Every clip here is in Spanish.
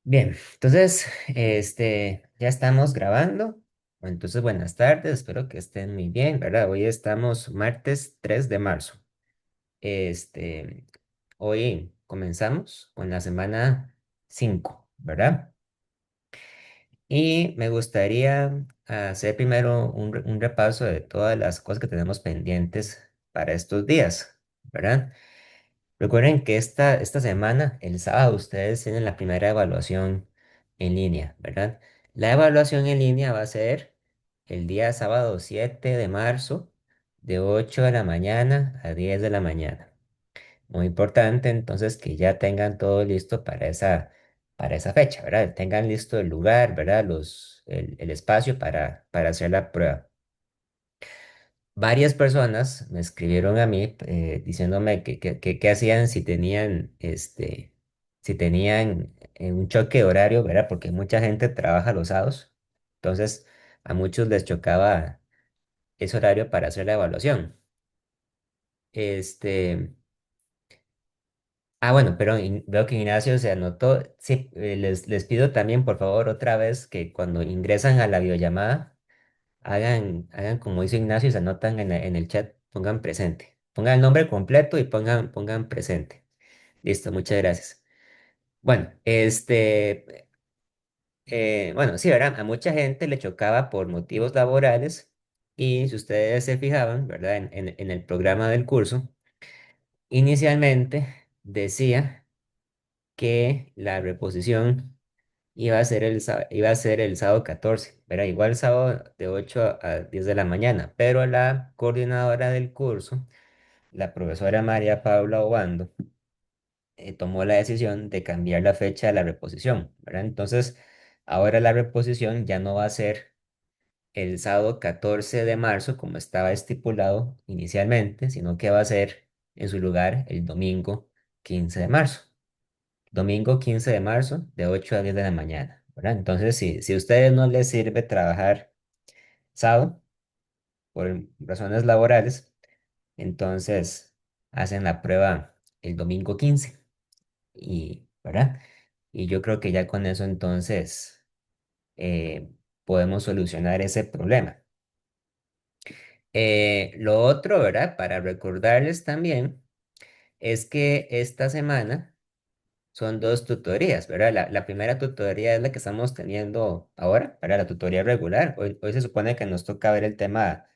Bien, entonces, ya estamos grabando. Entonces, buenas tardes, espero que estén muy bien, ¿verdad? Hoy estamos martes 3 de marzo. Este, Hoy comenzamos con la semana 5, ¿verdad? Y me gustaría hacer primero un repaso de todas las cosas que tenemos pendientes para estos días, ¿verdad? Recuerden que esta semana, el sábado, ustedes tienen la primera evaluación en línea, ¿verdad? La evaluación en línea va a ser el día sábado 7 de marzo, de 8 de la mañana a 10 de la mañana. Muy importante entonces que ya tengan todo listo para esa fecha, ¿verdad? Tengan listo el lugar, ¿verdad? El espacio para hacer la prueba. Varias personas me escribieron a mí diciéndome qué hacían si tenían, si tenían un choque de horario, ¿verdad? Porque mucha gente trabaja los sábados. Entonces, a muchos les chocaba ese horario para hacer la evaluación. Este, bueno, pero veo que Ignacio se anotó. Sí, les pido también, por favor, otra vez que cuando ingresan a la videollamada, hagan como hizo Ignacio y se anotan en el chat, pongan presente. Pongan el nombre completo y pongan presente. Listo, muchas gracias. Bueno, bueno, sí, ¿verdad? A mucha gente le chocaba por motivos laborales y si ustedes se fijaban, ¿verdad? En el programa del curso, inicialmente decía que la reposición iba a ser el sábado 14, ¿verdad? Igual sábado de 8 a 10 de la mañana, pero la coordinadora del curso, la profesora María Paula Obando, tomó la decisión de cambiar la fecha de la reposición, ¿verdad? Entonces, ahora la reposición ya no va a ser el sábado 14 de marzo, como estaba estipulado inicialmente, sino que va a ser en su lugar el domingo 15 de marzo. Domingo 15 de marzo, de 8 a 10 de la mañana, ¿verdad? Entonces, si a ustedes no les sirve trabajar sábado por razones laborales, entonces hacen la prueba el domingo 15 ¿verdad? Y yo creo que ya con eso entonces podemos solucionar ese problema. Lo otro, ¿verdad? Para recordarles también, es que esta semana son dos tutorías, ¿verdad? La primera tutoría es la que estamos teniendo ahora, para la tutoría regular. Hoy se supone que nos toca ver el tema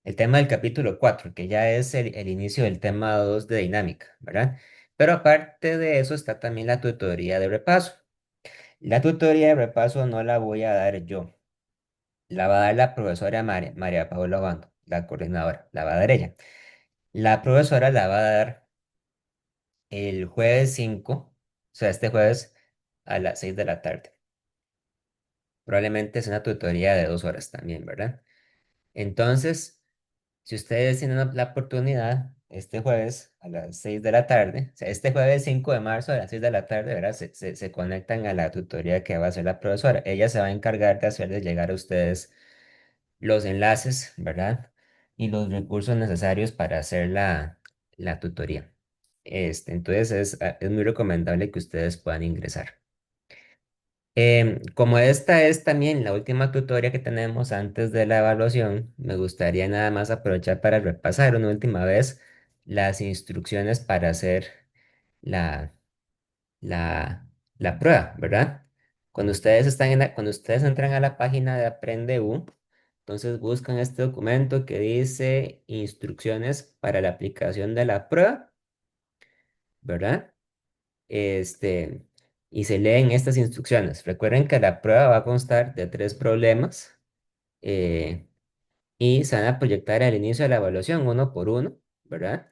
del capítulo 4 que ya es el inicio del tema 2 de dinámica, ¿verdad? Pero aparte de eso está también la tutoría de repaso. La tutoría de repaso no la voy a dar yo, la va a dar la profesora María Paula Obando, la coordinadora, la va a dar ella. La profesora la va a dar el jueves 5, o sea, este jueves a las 6 de la tarde. Probablemente es una tutoría de 2 horas también, ¿verdad? Entonces, si ustedes tienen la oportunidad, este jueves a las 6 de la tarde, o sea, este jueves 5 de marzo a las 6 de la tarde, ¿verdad? Se conectan a la tutoría que va a hacer la profesora. Ella se va a encargar de hacerles llegar a ustedes los enlaces, ¿verdad? Y los recursos necesarios para hacer la tutoría. Entonces, es muy recomendable que ustedes puedan ingresar. Como esta es también la última tutoría que tenemos antes de la evaluación, me gustaría nada más aprovechar para repasar una última vez las instrucciones para hacer la, la prueba, ¿verdad? Cuando ustedes entran a la página de AprendeU, entonces buscan este documento que dice instrucciones para la aplicación de la prueba, ¿verdad? este, y se leen estas instrucciones. Recuerden que la prueba va a constar de 3 problemas eh, y se van a proyectar al inicio de la evaluación uno por uno, ¿verdad?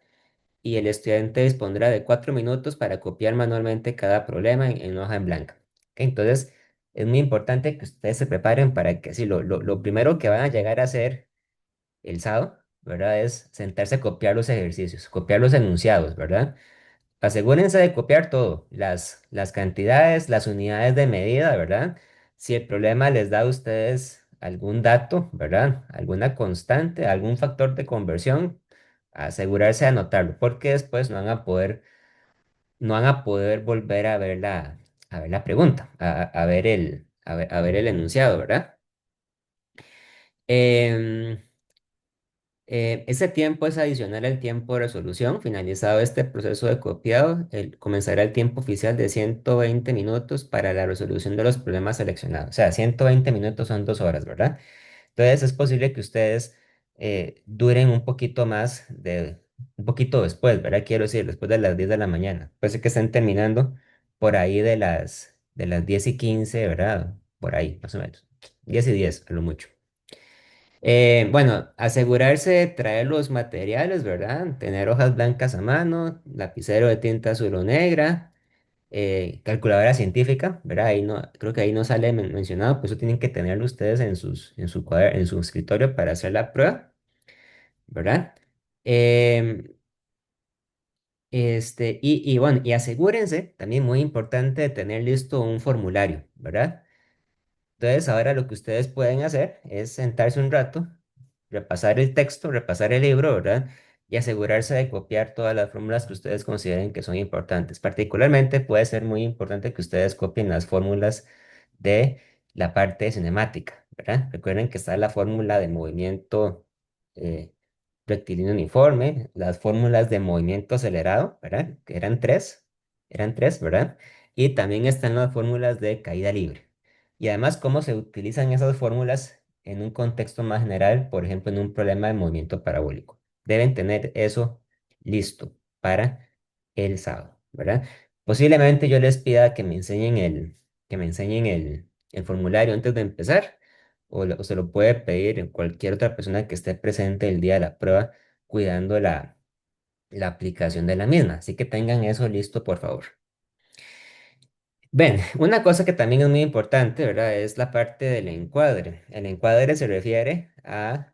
Y el estudiante dispondrá de 4 minutos para copiar manualmente cada problema en hoja en blanco. ¿Ok? Entonces, es muy importante que ustedes se preparen para que así lo primero que van a llegar a hacer el sábado, ¿verdad? Es sentarse a copiar los ejercicios, copiar los enunciados, ¿verdad? Asegúrense de copiar todo, las cantidades, las unidades de medida, ¿verdad? Si el problema les da a ustedes algún dato, ¿verdad? Alguna constante, algún factor de conversión, asegurarse de anotarlo, porque después no van a poder volver a ver a ver la pregunta, a ver el enunciado, ¿verdad? Em, ese tiempo es adicional al tiempo de resolución. Finalizado este proceso de copiado, comenzará el tiempo oficial de 120 minutos para la resolución de los problemas seleccionados. O sea, 120 minutos son 2 horas, ¿verdad? Entonces es posible que ustedes duren un poquito más un poquito después, ¿verdad? Quiero decir, después de las 10 de la mañana. Puede ser que estén terminando por ahí de las 10:15, ¿verdad? Por ahí, más o menos. 10:10, a lo mucho. Bueno, asegurarse de traer los materiales, ¿verdad? Tener hojas blancas a mano, lapicero de tinta azul o negra, calculadora científica, ¿verdad? Ahí no, creo que ahí no sale mencionado, pues eso tienen que tenerlo ustedes en su escritorio para hacer la prueba, ¿verdad? Em, y bueno, y asegúrense, también muy importante, de tener listo un formulario, ¿verdad? Entonces, ahora lo que ustedes pueden hacer es sentarse un rato, repasar el texto, repasar el libro, ¿verdad? Y asegurarse de copiar todas las fórmulas que ustedes consideren que son importantes. Particularmente puede ser muy importante que ustedes copien las fórmulas de la parte cinemática, ¿verdad? Recuerden que está la fórmula de movimiento eh, rectilíneo uniforme, las fórmulas de movimiento acelerado, ¿verdad? Que eran tres, ¿verdad? Y también están las fórmulas de caída libre. Y además, cómo se utilizan esas fórmulas en un contexto más general, por ejemplo, en un problema de movimiento parabólico. Deben tener eso listo para el sábado, ¿verdad? Posiblemente yo les pida que me enseñen el formulario antes de empezar, o se lo puede pedir en cualquier otra persona que esté presente el día de la prueba, cuidando la aplicación de la misma. Así que tengan eso listo, por favor. Ven, una cosa que también es muy importante, ¿verdad? Es la parte del encuadre. El encuadre se refiere a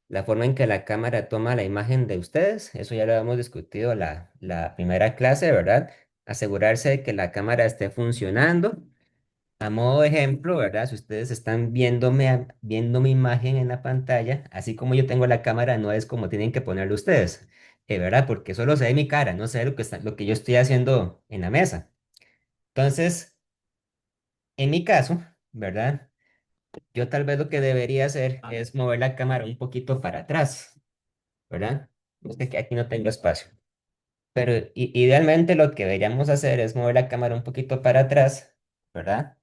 la forma en que la cámara toma la imagen de ustedes. Eso ya lo hemos discutido la primera clase, ¿verdad? Asegurarse de que la cámara esté funcionando. A modo de ejemplo, ¿verdad? Si ustedes están viendo mi imagen en la pantalla, así como yo tengo la cámara, no es como tienen que ponerlo ustedes, ¿verdad? Porque solo se ve mi cara, no se ve lo que yo estoy haciendo en la mesa. Entonces, en mi caso, ¿verdad? Yo tal vez lo que debería hacer es mover la cámara un poquito para atrás, ¿verdad? Es que aquí no tengo espacio. Pero idealmente lo que deberíamos hacer es mover la cámara un poquito para atrás, ¿verdad?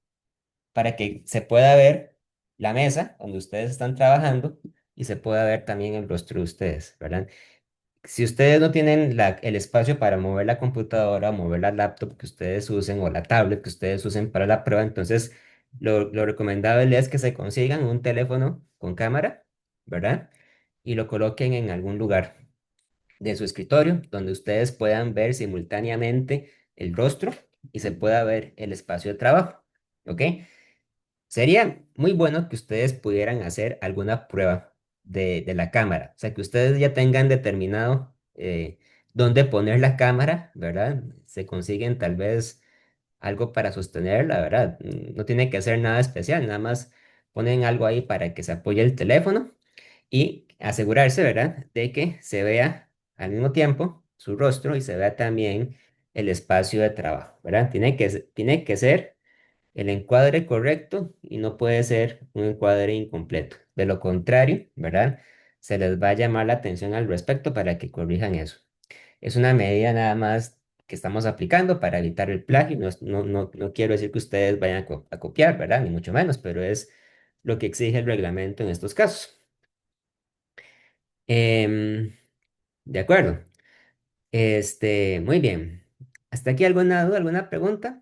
Para que se pueda ver la mesa donde ustedes están trabajando y se pueda ver también el rostro de ustedes, ¿verdad? Si ustedes no tienen el espacio para mover la computadora o mover la laptop que ustedes usen o la tablet que ustedes usen para la prueba, entonces lo recomendable es que se consigan un teléfono con cámara, ¿verdad? Y lo coloquen en algún lugar de su escritorio donde ustedes puedan ver simultáneamente el rostro y se pueda ver el espacio de trabajo, ¿ok? Sería muy bueno que ustedes pudieran hacer alguna prueba de la cámara, o sea, que ustedes ya tengan determinado dónde poner la cámara, ¿verdad? Se consiguen tal vez algo para sostenerla, ¿verdad? No tiene que hacer nada especial, nada más ponen algo ahí para que se apoye el teléfono y asegurarse, ¿verdad?, de que se vea al mismo tiempo su rostro y se vea también el espacio de trabajo, ¿verdad? Tiene que ser el encuadre correcto y no puede ser un encuadre incompleto. De lo contrario, ¿verdad? Se les va a llamar la atención al respecto para que corrijan eso. Es una medida nada más que estamos aplicando para evitar el plagio. No quiero decir que ustedes vayan a copiar, ¿verdad? Ni mucho menos, pero es lo que exige el reglamento en estos casos. Em, de acuerdo. Muy bien. ¿Hasta aquí alguna duda, alguna pregunta?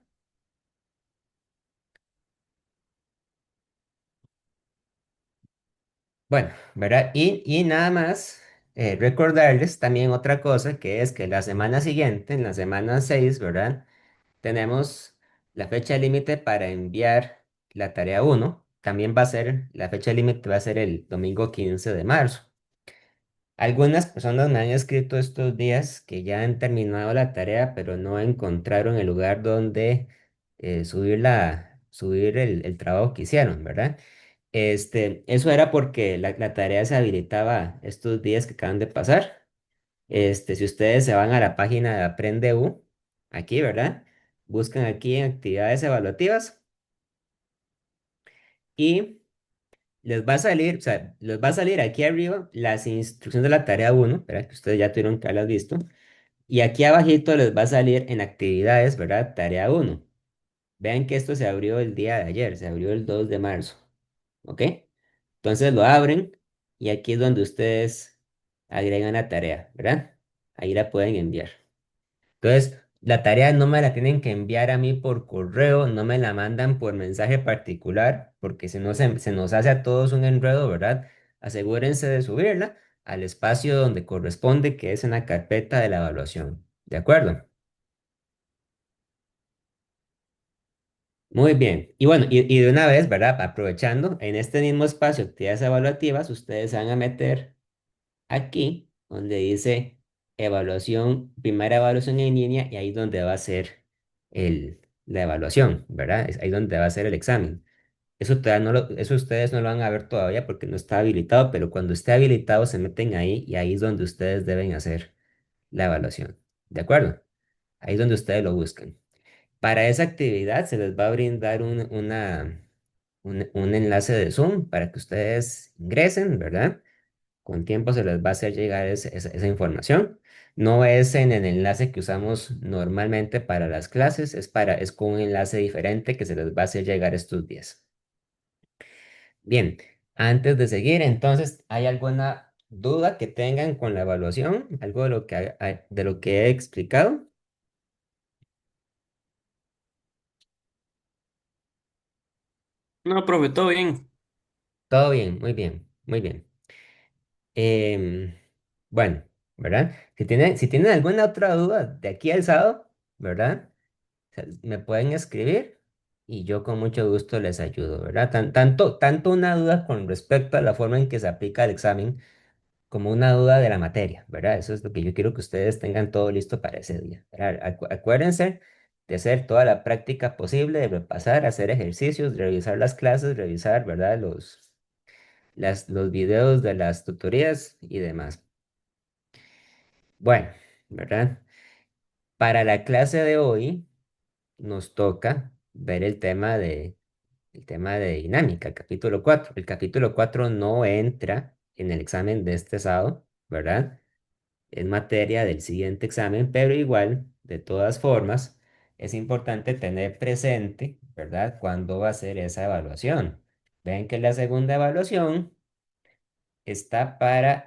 Bueno, ¿verdad? Y nada más recordarles también otra cosa, que es que la semana siguiente, en la semana 6, ¿verdad? Tenemos la fecha límite para enviar la tarea uno. También la fecha límite va a ser el domingo 15 de marzo. Algunas personas me han escrito estos días que ya han terminado la tarea, pero no encontraron el lugar donde subir el trabajo que hicieron, ¿verdad? Eso era porque la tarea se habilitaba estos días que acaban de pasar. Si ustedes se van a la página de Aprende U, aquí, ¿verdad? buscan aquí en actividades evaluativas y les va a salir, o sea, les va a salir aquí arriba las instrucciones de la tarea uno, ¿verdad? Que ustedes ya tuvieron que haberlas visto. Y aquí abajito les va a salir en actividades, ¿verdad? Tarea uno. Vean que esto se abrió el día de ayer, se abrió el 2 de marzo, ¿ok? Entonces lo abren y aquí es donde ustedes agregan la tarea, ¿verdad? Ahí la pueden enviar. Entonces, la tarea no me la tienen que enviar a mí por correo, no me la mandan por mensaje particular, porque si no se nos hace a todos un enredo, ¿verdad? Asegúrense de subirla al espacio donde corresponde, que es en la carpeta de la evaluación. ¿De acuerdo? Muy bien. Y bueno, y de una vez, ¿verdad? Aprovechando, en este mismo espacio, actividades evaluativas, ustedes se van a meter aquí, donde dice evaluación, primera evaluación en línea, y ahí donde va a ser la evaluación, ¿verdad? Es ahí donde va a ser el examen. Eso, todavía no eso ustedes no lo van a ver todavía porque no está habilitado, pero cuando esté habilitado se meten ahí y ahí es donde ustedes deben hacer la evaluación. ¿De acuerdo? Ahí es donde ustedes lo buscan. Para esa actividad se les va a brindar un enlace de Zoom para que ustedes ingresen, ¿verdad? Con tiempo se les va a hacer llegar esa información. No es en el enlace que usamos normalmente para las clases, es con un enlace diferente que se les va a hacer llegar estos días. Bien, antes de seguir, entonces, ¿hay alguna duda que tengan con la evaluación? ¿Algo de lo que, de lo que he explicado? No, profe, todo bien. Todo bien, muy bien, muy bien. Em, bueno, ¿verdad? Si tienen alguna otra duda de aquí al sábado, ¿verdad? Sea, me pueden escribir y yo con mucho gusto les ayudo, ¿verdad? Tanto una duda con respecto a la forma en que se aplica el examen como una duda de la materia, ¿verdad? Eso es lo que yo quiero que ustedes tengan todo listo para ese día, ¿verdad? Acuérdense de hacer toda la práctica posible, de repasar, hacer ejercicios, revisar las clases, revisar, ¿verdad? Los videos de las tutorías y demás. Bueno, ¿verdad? Para la clase de hoy nos toca ver el tema de dinámica, el capítulo 4. El capítulo 4 no entra en el examen de este sábado, ¿verdad? Es materia del siguiente examen, pero igual, de todas formas, es importante tener presente, ¿verdad? Cuándo va a ser esa evaluación. Ven que la segunda evaluación está para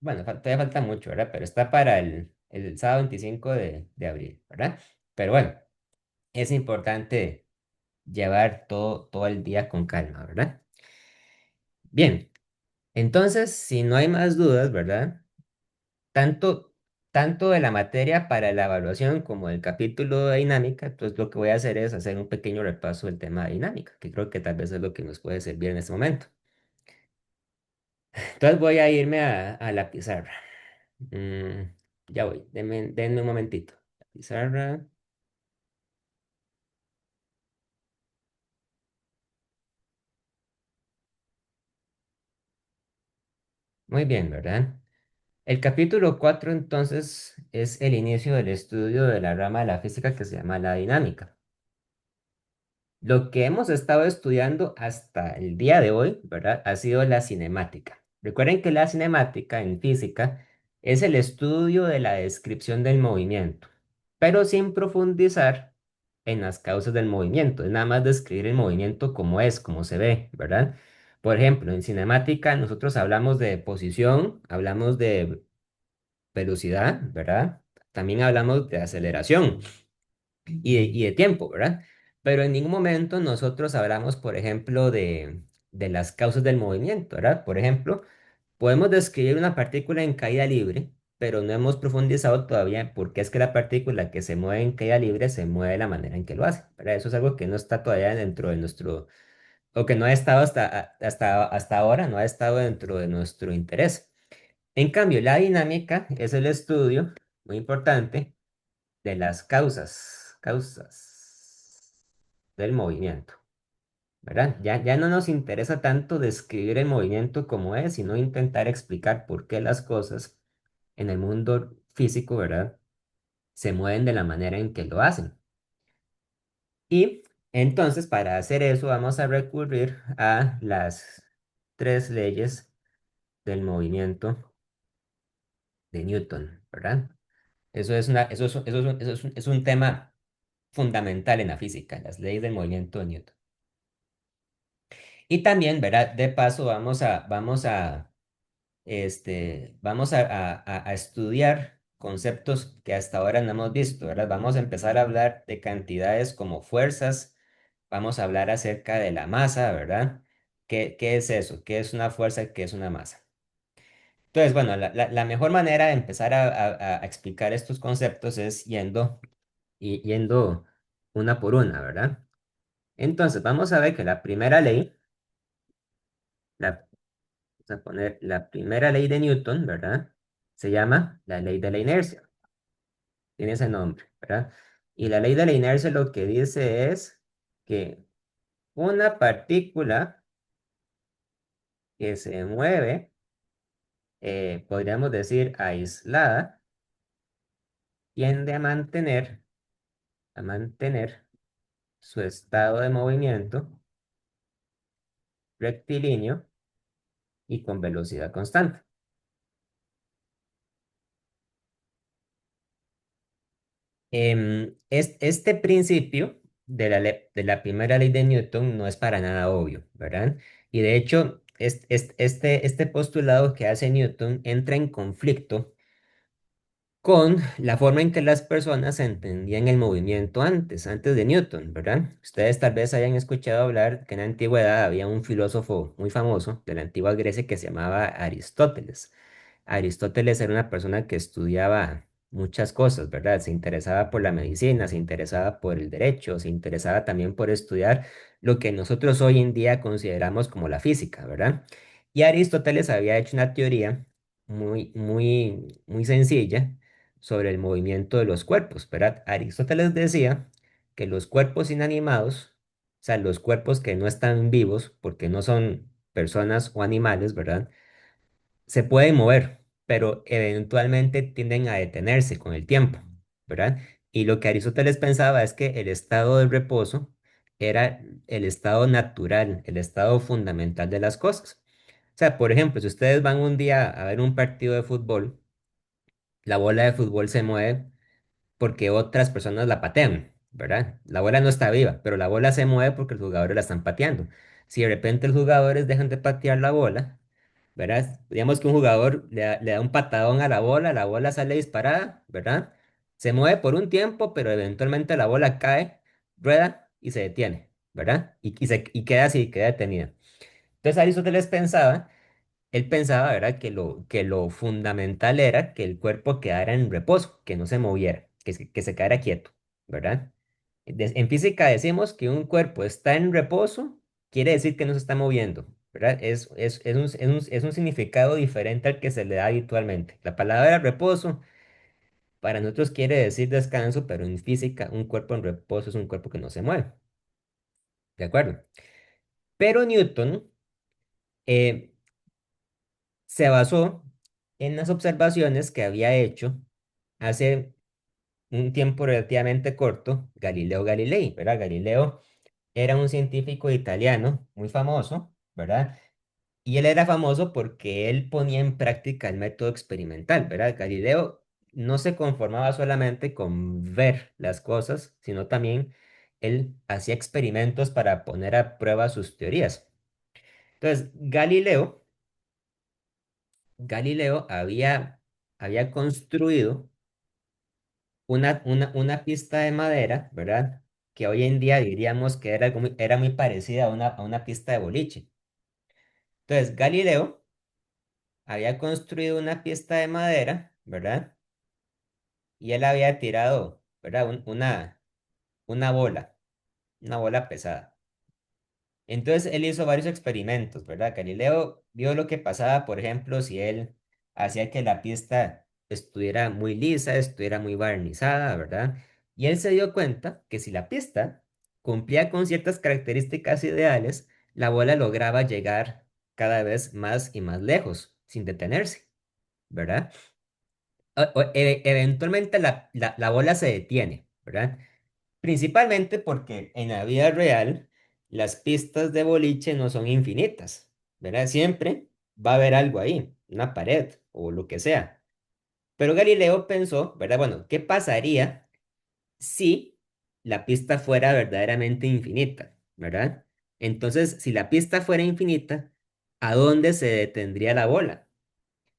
bueno, todavía falta mucho, ¿verdad? Pero está para el sábado 25 de abril, ¿verdad? Pero bueno, es importante llevar todo el día con calma, ¿verdad? Bien, entonces, si no hay más dudas, ¿verdad? Tanto, tanto de la materia para la evaluación como del capítulo de dinámica, entonces lo que voy a hacer es hacer un pequeño repaso del tema de dinámica, que creo que tal vez es lo que nos puede servir en este momento. Entonces voy a irme a la pizarra. Mm, ya voy, denme un momentito. La pizarra, muy bien, ¿verdad? El capítulo 4 entonces es el inicio del estudio de la rama de la física que se llama la dinámica. Lo que hemos estado estudiando hasta el día de hoy, ¿verdad? Ha sido la cinemática. Recuerden que la cinemática en física es el estudio de la descripción del movimiento, pero sin profundizar en las causas del movimiento. Es nada más describir el movimiento como es, como se ve, ¿verdad? Por ejemplo, en cinemática nosotros hablamos de posición, hablamos de velocidad, ¿verdad? También hablamos de aceleración y de tiempo, ¿verdad? Pero en ningún momento nosotros hablamos, por ejemplo, de las causas del movimiento, ¿verdad? Por ejemplo, podemos describir una partícula en caída libre, pero no hemos profundizado todavía en por qué es que la partícula que se mueve en caída libre se mueve de la manera en que lo hace, ¿verdad? Eso es algo que no está todavía dentro de nuestro, o que no ha estado hasta ahora, no ha estado dentro de nuestro interés. En cambio, la dinámica es el estudio, muy importante, de las causas del movimiento, ¿verdad? Ya no nos interesa tanto describir el movimiento como es, sino intentar explicar por qué las cosas en el mundo físico, ¿verdad? se mueven de la manera en que lo hacen. Y entonces, para hacer eso, vamos a recurrir a las tres leyes del movimiento de Newton, ¿verdad? Eso es un tema fundamental en la física, las leyes del movimiento de Newton. Y también, ¿verdad? De paso, vamos a estudiar conceptos que hasta ahora no hemos visto, ¿verdad? Vamos a empezar a hablar de cantidades como fuerzas, vamos a hablar acerca de la masa, ¿verdad? ¿Qué es eso? ¿Qué es una fuerza? ¿Qué es una masa? Entonces, bueno, la mejor manera de empezar a explicar estos conceptos es yendo una por una, ¿verdad? Entonces, vamos a ver que la primera ley, vamos a poner la primera ley de Newton, ¿verdad? Se llama la ley de la inercia. Tiene ese nombre, ¿verdad? Y la ley de la inercia lo que dice es que una partícula que se mueve, podríamos decir aislada, tiende a mantener su estado de movimiento rectilíneo y con velocidad constante. Este principio de la primera ley de Newton no es para nada obvio, ¿verdad? Y de hecho, este postulado que hace Newton entra en conflicto con la forma en que las personas entendían el movimiento antes de Newton, ¿verdad? Ustedes tal vez hayan escuchado hablar que en la antigüedad había un filósofo muy famoso de la antigua Grecia que se llamaba Aristóteles. Aristóteles era una persona que estudiaba muchas cosas, ¿verdad? Se interesaba por la medicina, se interesaba por el derecho, se interesaba también por estudiar lo que nosotros hoy en día consideramos como la física, ¿verdad? Y Aristóteles había hecho una teoría muy, muy, muy sencilla sobre el movimiento de los cuerpos, ¿verdad? Aristóteles decía que los cuerpos inanimados, o sea, los cuerpos que no están vivos, porque no son personas o animales, ¿verdad? Se pueden mover, pero eventualmente tienden a detenerse con el tiempo, ¿verdad? Y lo que Aristóteles pensaba es que el estado de reposo era el estado natural, el estado fundamental de las cosas. O sea, por ejemplo, si ustedes van un día a ver un partido de fútbol, la bola de fútbol se mueve porque otras personas la patean, ¿verdad? La bola no está viva, pero la bola se mueve porque los jugadores la están pateando. Si de repente los jugadores dejan de patear la bola, ¿verdad? Digamos que un jugador le da un patadón a la bola sale disparada, ¿verdad? Se mueve por un tiempo, pero eventualmente la bola cae, rueda y se detiene, ¿verdad? Y queda así, queda detenida. Entonces Aristóteles él pensaba, ¿verdad? Que lo fundamental era que el cuerpo quedara en reposo, que no se moviera, que se quedara quieto, ¿verdad? En física decimos que un cuerpo está en reposo, quiere decir que no se está moviendo, ¿verdad? Es un significado diferente al que se le da habitualmente. La palabra reposo para nosotros quiere decir descanso, pero en física un cuerpo en reposo es un cuerpo que no se mueve, ¿de acuerdo? Pero Newton eh, se basó en las observaciones que había hecho hace un tiempo relativamente corto Galileo Galilei, ¿verdad? Galileo era un científico italiano muy famoso, ¿verdad? Y él era famoso porque él ponía en práctica el método experimental, ¿verdad? Galileo no se conformaba solamente con ver las cosas, sino también él hacía experimentos para poner a prueba sus teorías. Entonces, Galileo había construido una pista de madera, ¿verdad? Que hoy en día diríamos que era muy parecida a una pista de boliche. Entonces, Galileo había construido una pista de madera, ¿verdad? Y él había tirado, ¿verdad? Una bola pesada. Entonces él hizo varios experimentos, ¿verdad? Galileo vio lo que pasaba, por ejemplo, si él hacía que la pista estuviera muy lisa, estuviera muy barnizada, ¿verdad? Y él se dio cuenta que si la pista cumplía con ciertas características ideales, la bola lograba llegar cada vez más y más lejos, sin detenerse, ¿verdad? eventualmente la bola se detiene, ¿verdad? Principalmente porque en la vida real las pistas de boliche no son infinitas, ¿verdad? Siempre va a haber algo ahí, una pared o lo que sea. Pero Galileo pensó, ¿verdad? Bueno, ¿qué pasaría si la pista fuera verdaderamente infinita, ¿verdad? Entonces, si la pista fuera infinita, ¿a dónde se detendría la bola?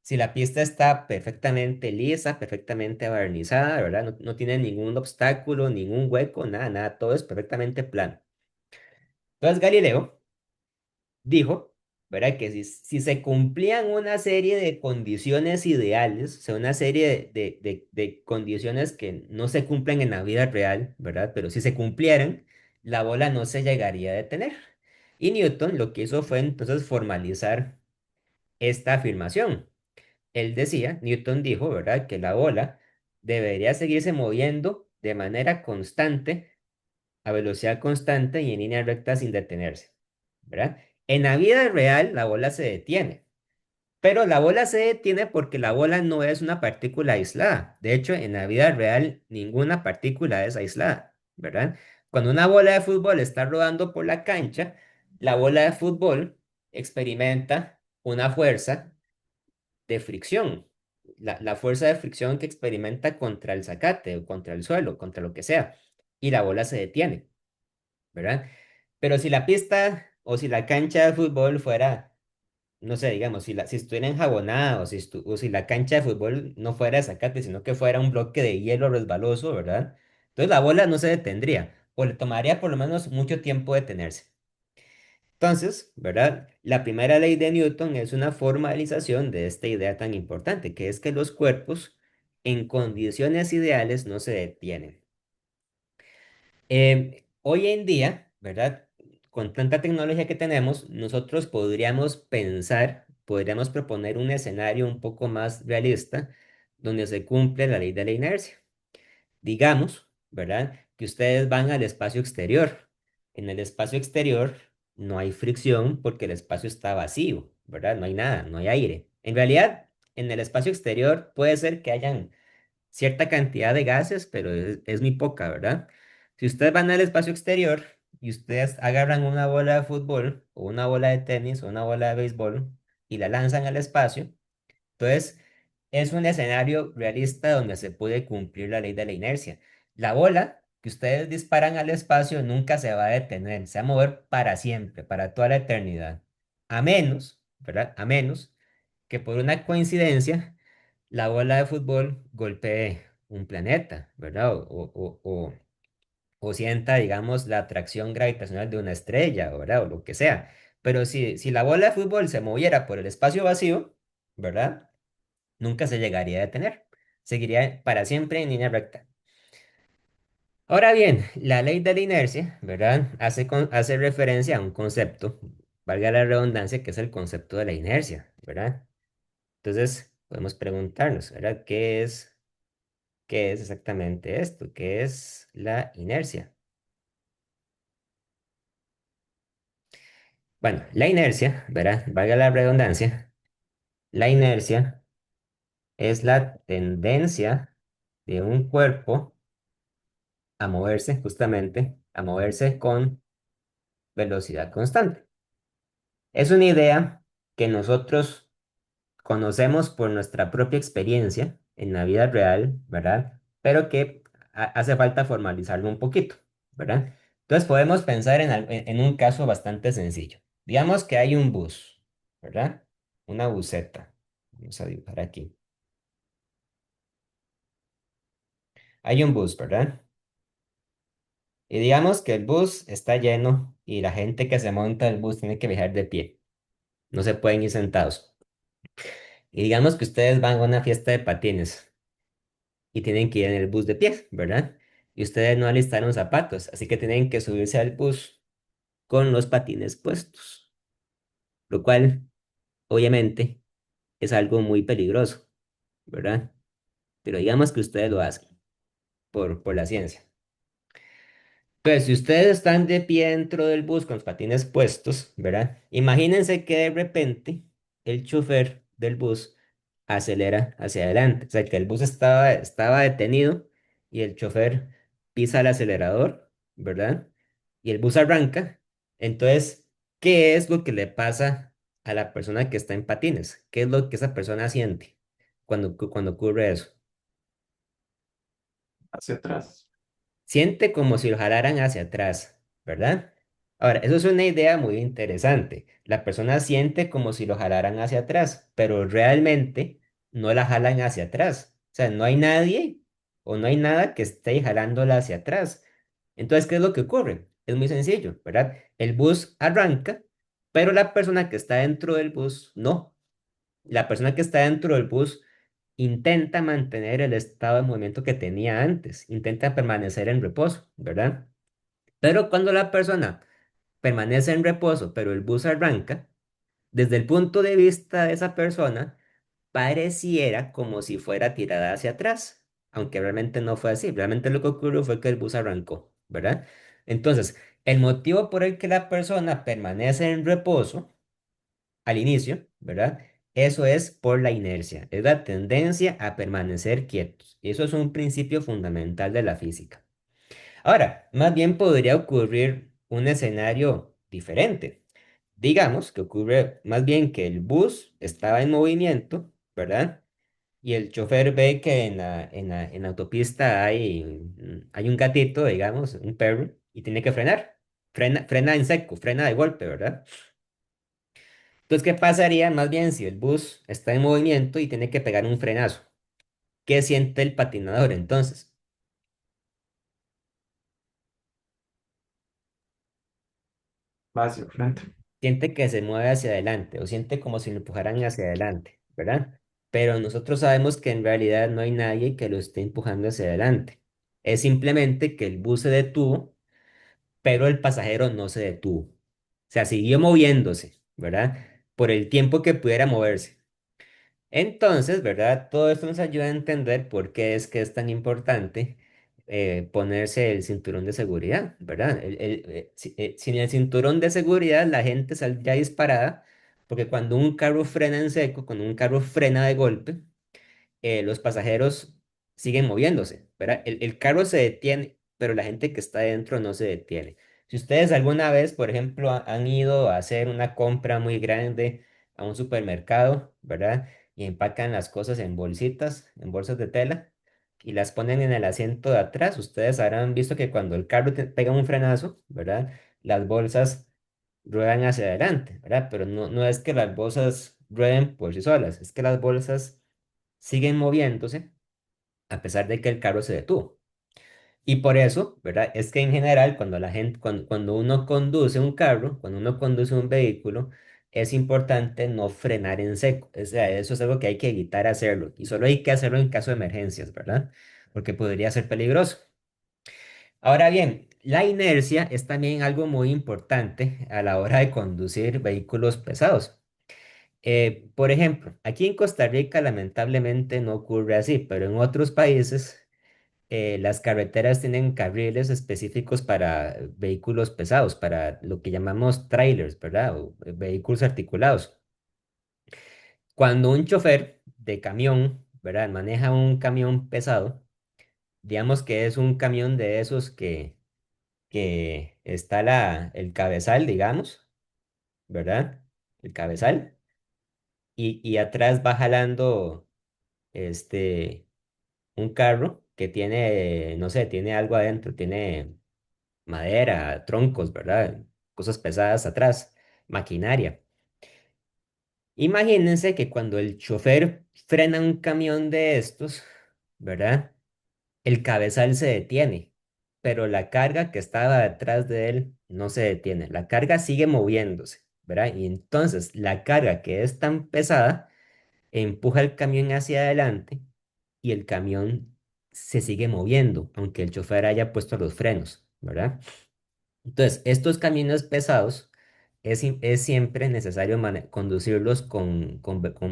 Si la pista está perfectamente lisa, perfectamente barnizada, ¿verdad? No tiene ningún obstáculo, ningún hueco, nada, nada, todo es perfectamente plano. Entonces Galileo dijo, ¿verdad? Que si se cumplían una serie de condiciones ideales, o sea, una serie de condiciones que no se cumplen en la vida real, ¿verdad? Pero si se cumplieran, la bola no se llegaría a detener. Y Newton lo que hizo fue entonces formalizar esta afirmación. Él decía, Newton dijo, ¿verdad?, que la bola debería seguirse moviendo de manera constante, a velocidad constante y en línea recta sin detenerse, ¿verdad? En la vida real, la bola se detiene, pero la bola se detiene porque la bola no es una partícula aislada. De hecho, en la vida real, ninguna partícula es aislada, ¿verdad? Cuando una bola de fútbol está rodando por la cancha, la bola de fútbol experimenta una fuerza de fricción, la fuerza de fricción que experimenta contra el zacate o contra el suelo, contra lo que sea, y la bola se detiene, ¿verdad? Pero si la pista o si la cancha de fútbol fuera, no sé, digamos, si estuviera enjabonada o si la cancha de fútbol no fuera de zacate, sino que fuera un bloque de hielo resbaloso, ¿verdad? Entonces la bola no se detendría o le tomaría por lo menos mucho tiempo detenerse. Entonces, ¿verdad? La primera ley de Newton es una formalización de esta idea tan importante, que es que los cuerpos en condiciones ideales no se detienen. Hoy en día, ¿verdad? Con tanta tecnología que tenemos, nosotros podríamos pensar, podríamos proponer un escenario un poco más realista donde se cumple la ley de la inercia. Digamos, ¿verdad? Que ustedes van al espacio exterior. En el espacio exterior no hay fricción porque el espacio está vacío, ¿verdad? No hay nada, no hay aire. En realidad, en el espacio exterior puede ser que hayan cierta cantidad de gases, pero es muy poca, ¿verdad? Si ustedes van al espacio exterior y ustedes agarran una bola de fútbol o una bola de tenis o una bola de béisbol y la lanzan al espacio, entonces, es un escenario realista donde se puede cumplir la ley de la inercia. La bola que ustedes disparan al espacio nunca se va a detener, se va a mover para siempre, para toda la eternidad. A menos, ¿verdad? A menos que por una coincidencia la bola de fútbol golpee un planeta, ¿verdad? O sienta, digamos, la atracción gravitacional de una estrella, ¿verdad? O lo que sea. Pero si la bola de fútbol se moviera por el espacio vacío, ¿verdad? Nunca se llegaría a detener. Seguiría para siempre en línea recta. Ahora bien, la ley de la inercia, ¿verdad? Hace referencia a un concepto, valga la redundancia, que es el concepto de la inercia, ¿verdad? Entonces, podemos preguntarnos, ¿verdad? ¿Qué es exactamente esto? ¿Qué es la inercia? Bueno, la inercia, ¿verdad? Valga la redundancia, la inercia es la tendencia de un cuerpo a moverse, justamente, a moverse con velocidad constante. Es una idea que nosotros conocemos por nuestra propia experiencia en la vida real, ¿verdad? Pero que hace falta formalizarlo un poquito, ¿verdad? Entonces podemos pensar en un caso bastante sencillo. Digamos que hay un bus, ¿verdad? Una buseta. Vamos a dibujar aquí. Hay un bus, ¿verdad? Y digamos que el bus está lleno y la gente que se monta el bus tiene que viajar de pie. No se pueden ir sentados. Y digamos que ustedes van a una fiesta de patines y tienen que ir en el bus de pie, ¿verdad? Y ustedes no alistaron zapatos, así que tienen que subirse al bus con los patines puestos, lo cual obviamente es algo muy peligroso, ¿verdad? Pero digamos que ustedes lo hacen por la ciencia. Entonces, si ustedes están de pie dentro del bus con los patines puestos, ¿verdad? Imagínense que de repente el chofer del bus acelera hacia adelante. O sea, que el bus estaba detenido y el chofer pisa el acelerador, ¿verdad? Y el bus arranca. Entonces, ¿qué es lo que le pasa a la persona que está en patines? ¿Qué es lo que esa persona siente cuando ocurre eso? hacia atrás. Siente como si lo jalaran hacia atrás, ¿verdad? Ahora, eso es una idea muy interesante. La persona siente como si lo jalaran hacia atrás, pero realmente no la jalan hacia atrás. O sea, no hay nadie o no hay nada que esté jalándola hacia atrás. Entonces, ¿qué es lo que ocurre? Es muy sencillo, ¿verdad? El bus arranca, pero la persona que está dentro del bus no. La persona que está dentro del bus intenta mantener el estado de movimiento que tenía antes, intenta permanecer en reposo, ¿verdad? Pero cuando la persona permanece en reposo, pero el bus arranca, desde el punto de vista de esa persona, pareciera como si fuera tirada hacia atrás, aunque realmente no fue así, realmente lo que ocurrió fue que el bus arrancó, ¿verdad? Entonces, el motivo por el que la persona permanece en reposo al inicio, ¿verdad? Eso es por la inercia, es la tendencia a permanecer quietos. Y eso es un principio fundamental de la física. Ahora, más bien podría ocurrir un escenario diferente. Digamos que ocurre más bien que el bus estaba en movimiento, ¿verdad? Y el chofer ve que en la autopista hay un gatito, digamos, un perro, y tiene que frenar. Frena en seco, frena de golpe, ¿verdad? Entonces, ¿qué pasaría más bien si el bus está en movimiento y tiene que pegar un frenazo? ¿Qué siente el patinador entonces? Va hacia el frente. Siente que se mueve hacia adelante o siente como si lo empujaran hacia adelante, ¿verdad? Pero nosotros sabemos que en realidad no hay nadie que lo esté empujando hacia adelante. Es simplemente que el bus se detuvo, pero el pasajero no se detuvo. O sea, siguió moviéndose, ¿verdad? Por el tiempo que pudiera moverse. Entonces, ¿verdad? Todo esto nos ayuda a entender por qué es que es tan importante ponerse el cinturón de seguridad, ¿verdad? Sin el cinturón de seguridad, la gente saldría disparada, porque cuando un carro frena en seco, cuando un carro frena de golpe, los pasajeros siguen moviéndose, ¿verdad? El carro se detiene, pero la gente que está dentro no se detiene. Si ustedes alguna vez, por ejemplo, han ido a hacer una compra muy grande a un supermercado, ¿verdad? Y empacan las cosas en bolsitas, en bolsas de tela, y las ponen en el asiento de atrás, ustedes habrán visto que cuando el carro pega un frenazo, ¿verdad? Las bolsas ruedan hacia adelante, ¿verdad? Pero no es que las bolsas rueden por sí solas, es que las bolsas siguen moviéndose a pesar de que el carro se detuvo. Y por eso, ¿verdad? Es que en general cuando uno conduce un carro, cuando uno conduce un vehículo, es importante no frenar en seco. O sea, eso es algo que hay que evitar hacerlo. Y solo hay que hacerlo en caso de emergencias, ¿verdad? Porque podría ser peligroso. Ahora bien, la inercia es también algo muy importante a la hora de conducir vehículos pesados. Por ejemplo, aquí en Costa Rica lamentablemente no ocurre así, pero en otros países las carreteras tienen carriles específicos para vehículos pesados, para lo que llamamos trailers, ¿verdad? O vehículos articulados. Cuando un chofer de camión, ¿verdad? Maneja un camión pesado, digamos que es un camión de esos que está el cabezal, digamos, ¿verdad? El cabezal. Y atrás va jalando este, un carro que tiene, no sé, tiene algo adentro, tiene madera, troncos, ¿verdad? Cosas pesadas atrás, maquinaria. Imagínense que cuando el chofer frena un camión de estos, ¿verdad? El cabezal se detiene, pero la carga que estaba detrás de él no se detiene. La carga sigue moviéndose, ¿verdad? Y entonces la carga que es tan pesada empuja el camión hacia adelante y el camión se sigue moviendo, aunque el chofer haya puesto los frenos, ¿verdad? Entonces, estos camiones pesados es siempre necesario conducirlos con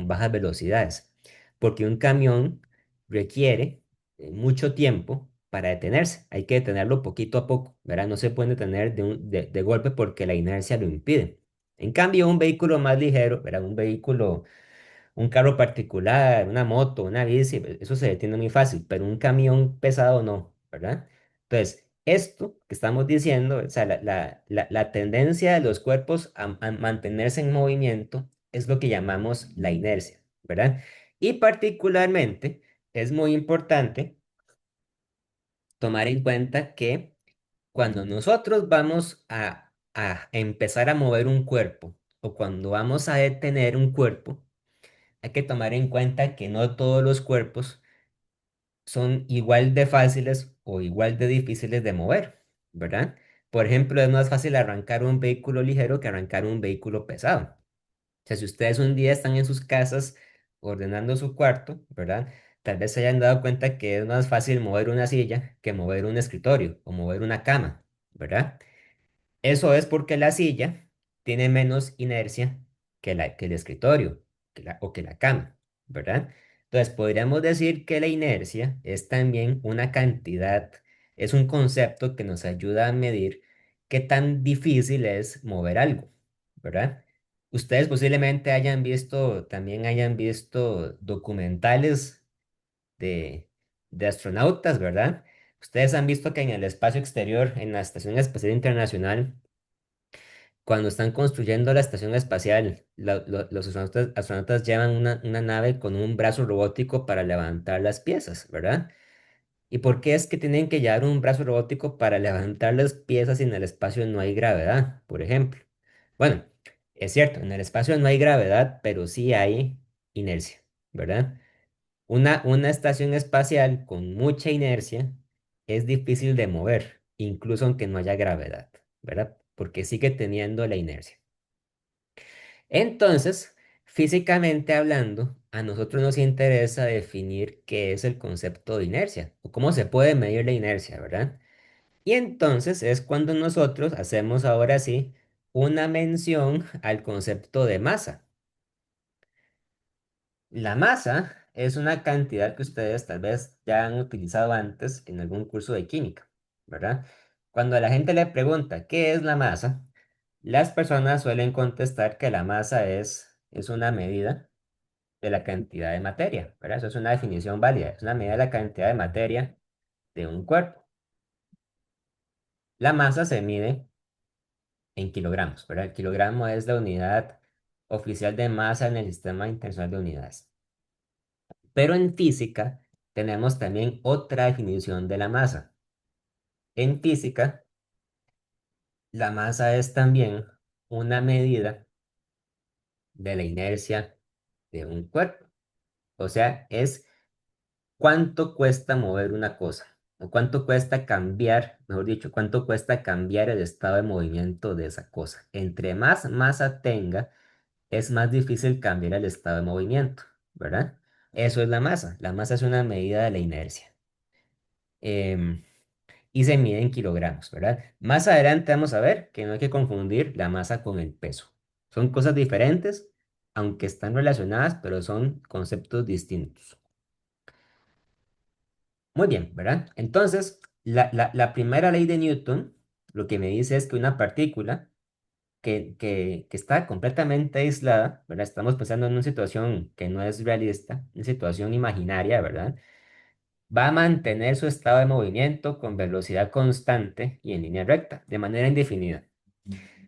bajas velocidades, porque un camión requiere mucho tiempo para detenerse. Hay que detenerlo poquito a poco, ¿verdad? No se puede detener de golpe porque la inercia lo impide. En cambio, un vehículo más ligero, ¿verdad? Un vehículo Un carro particular, una moto, una bici, eso se detiene muy fácil, pero un camión pesado no, ¿verdad? Entonces, esto que estamos diciendo, o sea, la tendencia de los cuerpos a mantenerse en movimiento es lo que llamamos la inercia, ¿verdad? Y particularmente es muy importante tomar en cuenta que cuando nosotros vamos a empezar a mover un cuerpo o cuando vamos a detener un cuerpo, hay que tomar en cuenta que no todos los cuerpos son igual de fáciles o igual de difíciles de mover, ¿verdad? Por ejemplo, es más fácil arrancar un vehículo ligero que arrancar un vehículo pesado. O sea, si ustedes un día están en sus casas ordenando su cuarto, ¿verdad? Tal vez se hayan dado cuenta que es más fácil mover una silla que mover un escritorio o mover una cama, ¿verdad? Eso es porque la silla tiene menos inercia que el escritorio o que la cama, ¿verdad? Entonces, podríamos decir que la inercia es también una cantidad, es un concepto que nos ayuda a medir qué tan difícil es mover algo, ¿verdad? Ustedes posiblemente también hayan visto documentales de, de astronautas, ¿verdad? Ustedes han visto que en el espacio exterior, en la Estación Espacial Internacional, cuando están construyendo la estación espacial, los astronautas llevan una nave con un brazo robótico para levantar las piezas, ¿verdad? ¿Y por qué es que tienen que llevar un brazo robótico para levantar las piezas si en el espacio no hay gravedad, por ejemplo? Bueno, es cierto, en el espacio no hay gravedad, pero sí hay inercia, ¿verdad? Una estación espacial con mucha inercia es difícil de mover, incluso aunque no haya gravedad, ¿verdad? Porque sigue teniendo la inercia. Entonces, físicamente hablando, a nosotros nos interesa definir qué es el concepto de inercia o cómo se puede medir la inercia, ¿verdad? Y entonces es cuando nosotros hacemos ahora sí una mención al concepto de masa. La masa es una cantidad que ustedes tal vez ya han utilizado antes en algún curso de química, ¿verdad? Cuando a la gente le pregunta qué es la masa, las personas suelen contestar que la masa es una medida de la cantidad de materia, ¿verdad? Eso es una definición válida, es una medida de la cantidad de materia de un cuerpo. La masa se mide en kilogramos, ¿verdad? El kilogramo es la unidad oficial de masa en el Sistema Internacional de Unidades. Pero en física tenemos también otra definición de la masa. En física, la masa es también una medida de la inercia de un cuerpo. O sea, es cuánto cuesta mover una cosa, o cuánto cuesta cambiar, mejor dicho, cuánto cuesta cambiar el estado de movimiento de esa cosa. Entre más masa tenga, es más difícil cambiar el estado de movimiento, ¿verdad? Eso es la masa. La masa es una medida de la inercia. Em, y se mide en kilogramos, ¿verdad? Más adelante vamos a ver que no hay que confundir la masa con el peso. Son cosas diferentes, aunque están relacionadas, pero son conceptos distintos. Muy bien, ¿verdad? Entonces, la primera ley de Newton lo que me dice es que una partícula que está completamente aislada, ¿verdad? Estamos pensando en una situación que no es realista, una situación imaginaria, ¿verdad? Va a mantener su estado de movimiento con velocidad constante y en línea recta, de manera indefinida.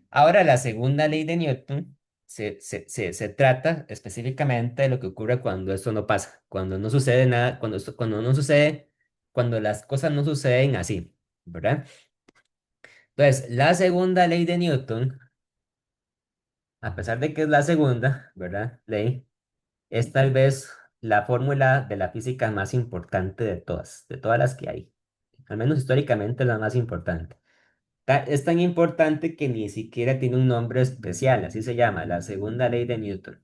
Ahora, la segunda ley de Newton se trata específicamente de lo que ocurre cuando esto no pasa, cuando no sucede nada, cuando no sucede, cuando las cosas no suceden así, ¿verdad? Entonces, la segunda ley de Newton, a pesar de que es la segunda, ¿verdad? Ley, es tal vez la fórmula de la física más importante de todas las que hay. Al menos históricamente la más importante. Es tan importante que ni siquiera tiene un nombre especial, así se llama, la segunda ley de Newton.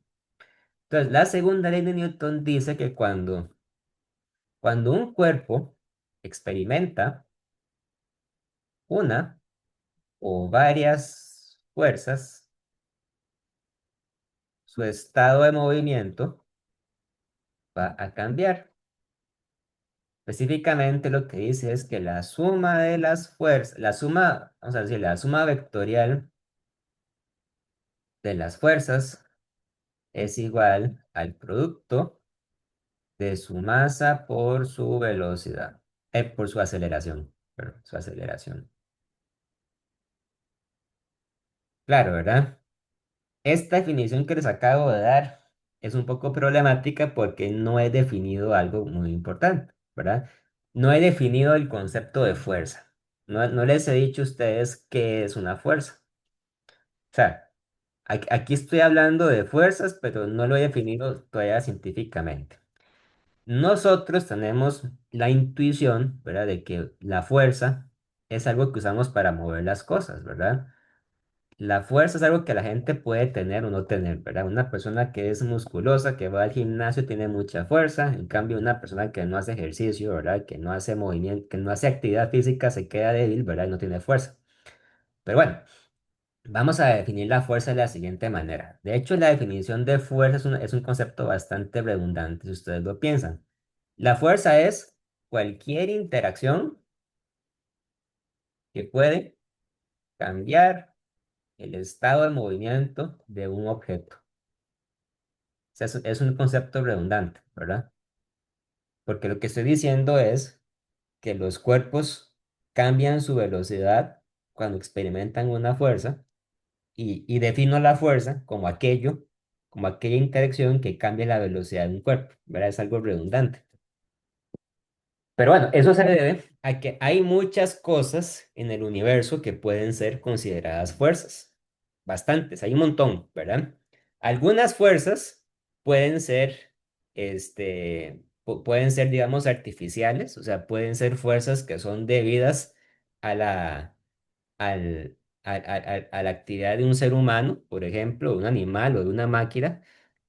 Entonces, la segunda ley de Newton dice que cuando un cuerpo experimenta una o varias fuerzas, su estado de movimiento va a cambiar. Específicamente lo que dice es que la suma de las fuerzas, vamos a decir, la suma vectorial de las fuerzas es igual al producto de su masa por su velocidad, por su aceleración, perdón, su aceleración. Claro, ¿verdad? Esta definición que les acabo de dar es un poco problemática porque no he definido algo muy importante, ¿verdad? No he definido el concepto de fuerza. No les he dicho a ustedes qué es una fuerza. O sea, aquí estoy hablando de fuerzas, pero no lo he definido todavía científicamente. Nosotros tenemos la intuición, ¿verdad? De que la fuerza es algo que usamos para mover las cosas, ¿verdad? La fuerza es algo que la gente puede tener o no tener, ¿verdad? Una persona que es musculosa, que va al gimnasio, tiene mucha fuerza. En cambio, una persona que no hace ejercicio, ¿verdad? Que no hace movimiento, que no hace actividad física, se queda débil, ¿verdad? Y no tiene fuerza. Pero bueno, vamos a definir la fuerza de la siguiente manera. De hecho, la definición de fuerza es un concepto bastante redundante, si ustedes lo piensan. La fuerza es cualquier interacción que puede cambiar el estado de movimiento de un objeto. Sea, es un concepto redundante, ¿verdad? Porque lo que estoy diciendo es que los cuerpos cambian su velocidad cuando experimentan una fuerza y defino la fuerza como aquella interacción que cambia la velocidad de un cuerpo, ¿verdad? Es algo redundante. Pero bueno, eso se debe a que hay muchas cosas en el universo que pueden ser consideradas fuerzas. Bastantes, hay un montón, ¿verdad? Algunas fuerzas pueden ser, pueden ser, digamos, artificiales, o sea, pueden ser fuerzas que son debidas a al, a la actividad de un ser humano, por ejemplo, de un animal o de una máquina,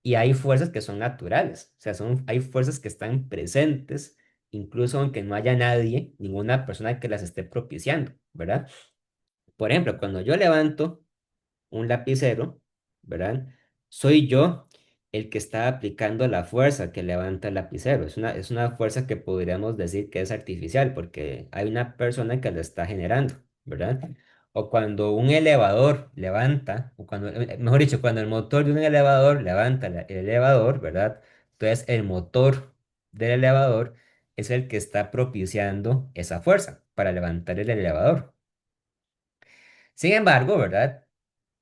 y hay fuerzas que son naturales, o sea, hay fuerzas que están presentes, incluso aunque no haya nadie, ninguna persona que las esté propiciando, ¿verdad? Por ejemplo, cuando yo levanto un lapicero, ¿verdad? Soy yo el que está aplicando la fuerza que levanta el lapicero. Es una fuerza que podríamos decir que es artificial porque hay una persona que la está generando, ¿verdad? O cuando un elevador levanta, o cuando, mejor dicho, cuando el motor de un elevador levanta el elevador, ¿verdad? Entonces el motor del elevador es el que está propiciando esa fuerza para levantar el elevador. Sin embargo, ¿verdad?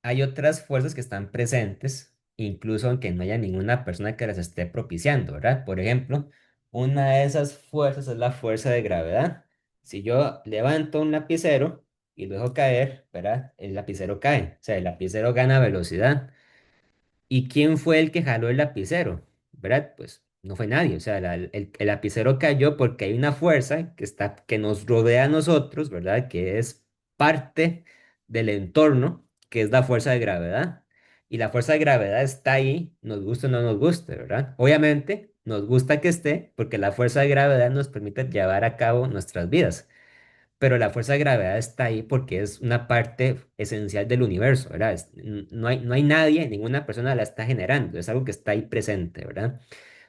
Hay otras fuerzas que están presentes, incluso aunque no haya ninguna persona que las esté propiciando, ¿verdad? Por ejemplo, una de esas fuerzas es la fuerza de gravedad. Si yo levanto un lapicero y lo dejo caer, ¿verdad? El lapicero cae, o sea, el lapicero gana velocidad. ¿Y quién fue el que jaló el lapicero? ¿Verdad? Pues no fue nadie. O sea, el lapicero cayó porque hay una fuerza que nos rodea a nosotros, ¿verdad? Que es parte del entorno, que es la fuerza de gravedad. Y la fuerza de gravedad está ahí, nos guste o no nos guste, ¿verdad? Obviamente, nos gusta que esté porque la fuerza de gravedad nos permite llevar a cabo nuestras vidas, pero la fuerza de gravedad está ahí porque es una parte esencial del universo, ¿verdad? No hay nadie, ninguna persona la está generando, es algo que está ahí presente, ¿verdad?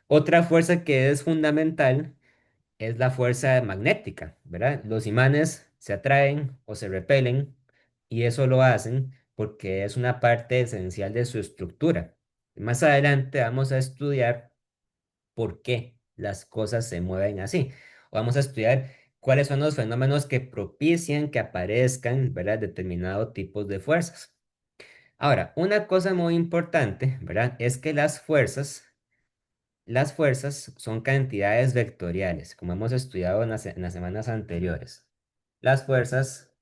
Otra fuerza que es fundamental es la fuerza magnética, ¿verdad? Los imanes se atraen o se repelen y eso lo hacen porque es una parte esencial de su estructura. Más adelante vamos a estudiar por qué las cosas se mueven así. Vamos a estudiar cuáles son los fenómenos que propician que aparezcan, ¿verdad? Determinados tipos de fuerzas. Ahora, una cosa muy importante, ¿verdad? Es que las fuerzas son cantidades vectoriales, como hemos estudiado en las semanas anteriores. Las fuerzas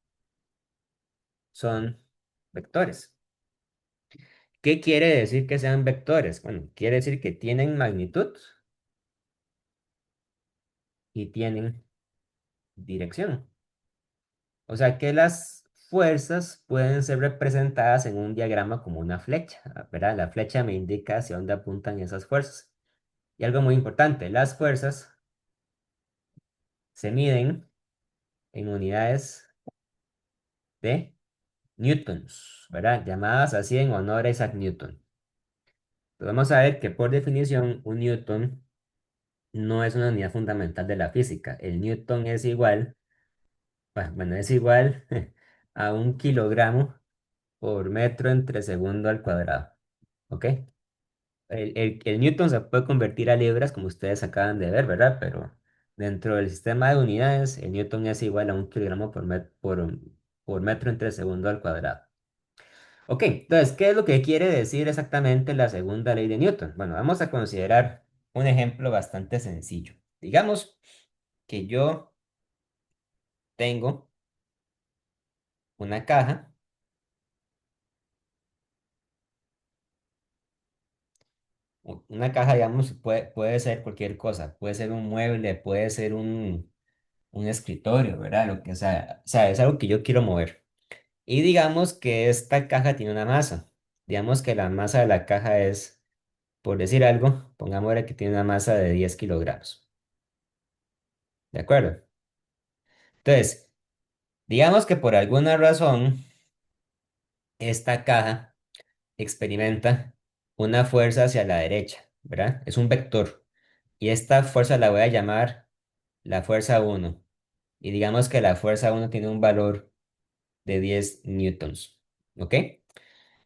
son vectores. ¿Qué quiere decir que sean vectores? Bueno, quiere decir que tienen magnitud y tienen dirección. O sea que las fuerzas pueden ser representadas en un diagrama como una flecha, ¿verdad? La flecha me indica hacia dónde apuntan esas fuerzas. Y algo muy importante, las fuerzas se miden en unidades de newtons, ¿verdad? Llamadas así en honor a Isaac Newton. Pues vamos a ver que por definición un newton no es una unidad fundamental de la física. El newton es igual, bueno, es igual a un kilogramo por metro entre segundo al cuadrado. ¿Ok? el newton se puede convertir a libras, como ustedes acaban de ver, ¿verdad? Pero dentro del sistema de unidades, el newton es igual a un kilogramo por metro entre segundo al cuadrado. Ok, entonces, ¿qué es lo que quiere decir exactamente la segunda ley de Newton? Bueno, vamos a considerar un ejemplo bastante sencillo. Digamos que yo tengo una caja. Una caja, digamos, puede ser cualquier cosa, puede ser un mueble, puede ser un escritorio, ¿verdad? Lo que sea, o sea, es algo que yo quiero mover. Y digamos que esta caja tiene una masa. Digamos que la masa de la caja es, por decir algo, pongámosle que tiene una masa de 10 kilogramos. ¿De acuerdo? Entonces, digamos que por alguna razón esta caja experimenta una fuerza hacia la derecha, ¿verdad? Es un vector. Y esta fuerza la voy a llamar la fuerza uno. Y digamos que la fuerza uno tiene un valor de 10 newtons. ¿Ok?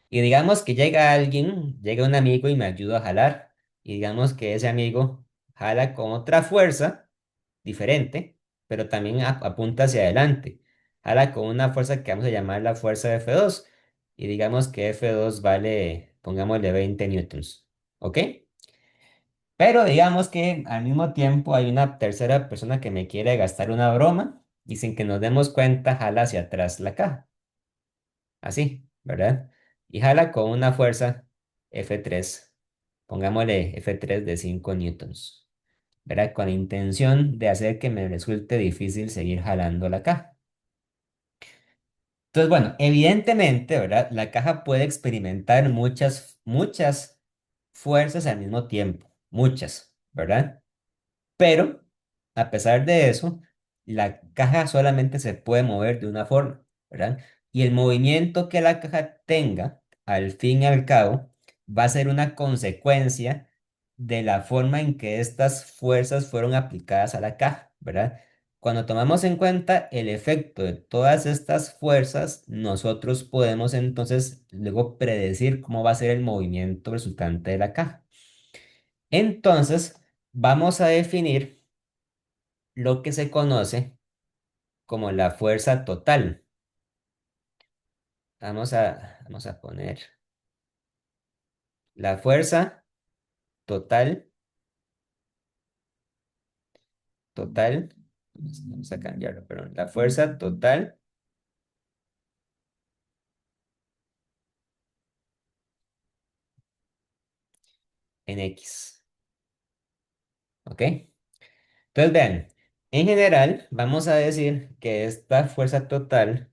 Y digamos que llega alguien, llega un amigo y me ayuda a jalar. Y digamos que ese amigo jala con otra fuerza diferente, pero también apunta hacia adelante. Jala con una fuerza que vamos a llamar la fuerza F2. Y digamos que F2 vale, pongámosle 20 newtons. ¿Ok? Pero digamos que al mismo tiempo hay una tercera persona que me quiere gastar una broma y sin que nos demos cuenta jala hacia atrás la caja. Así, ¿verdad? Y jala con una fuerza F3. Pongámosle F3 de 5 newtons. ¿Verdad? Con la intención de hacer que me resulte difícil seguir jalando la caja. Entonces, bueno, evidentemente, ¿verdad? La caja puede experimentar muchas fuerzas al mismo tiempo. Muchas, ¿verdad? Pero, a pesar de eso, la caja solamente se puede mover de una forma, ¿verdad? Y el movimiento que la caja tenga, al fin y al cabo, va a ser una consecuencia de la forma en que estas fuerzas fueron aplicadas a la caja, ¿verdad? Cuando tomamos en cuenta el efecto de todas estas fuerzas, nosotros podemos entonces luego predecir cómo va a ser el movimiento resultante de la caja. Entonces, vamos a definir lo que se conoce como la fuerza total. Vamos a poner la fuerza total, total, vamos a cambiarlo, perdón, la fuerza total en X, ¿ok? Entonces vean, en general vamos a decir que esta fuerza total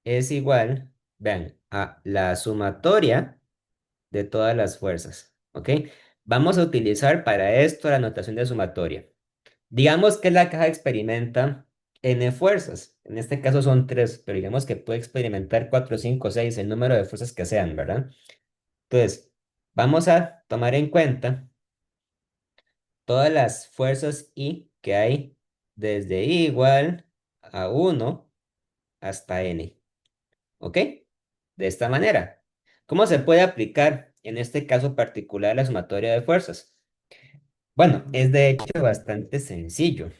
es igual, vean, a la sumatoria de todas las fuerzas, ¿ok? Vamos a utilizar para esto la notación de sumatoria. Digamos que la caja experimenta n fuerzas. En este caso son 3, pero digamos que puede experimentar 4, 5, 6, el número de fuerzas que sean, ¿verdad? Entonces, vamos a tomar en cuenta todas las fuerzas I que hay desde I igual a 1 hasta n. ¿Ok? De esta manera. ¿Cómo se puede aplicar en este caso particular la sumatoria de fuerzas? Bueno, es de hecho bastante sencillo.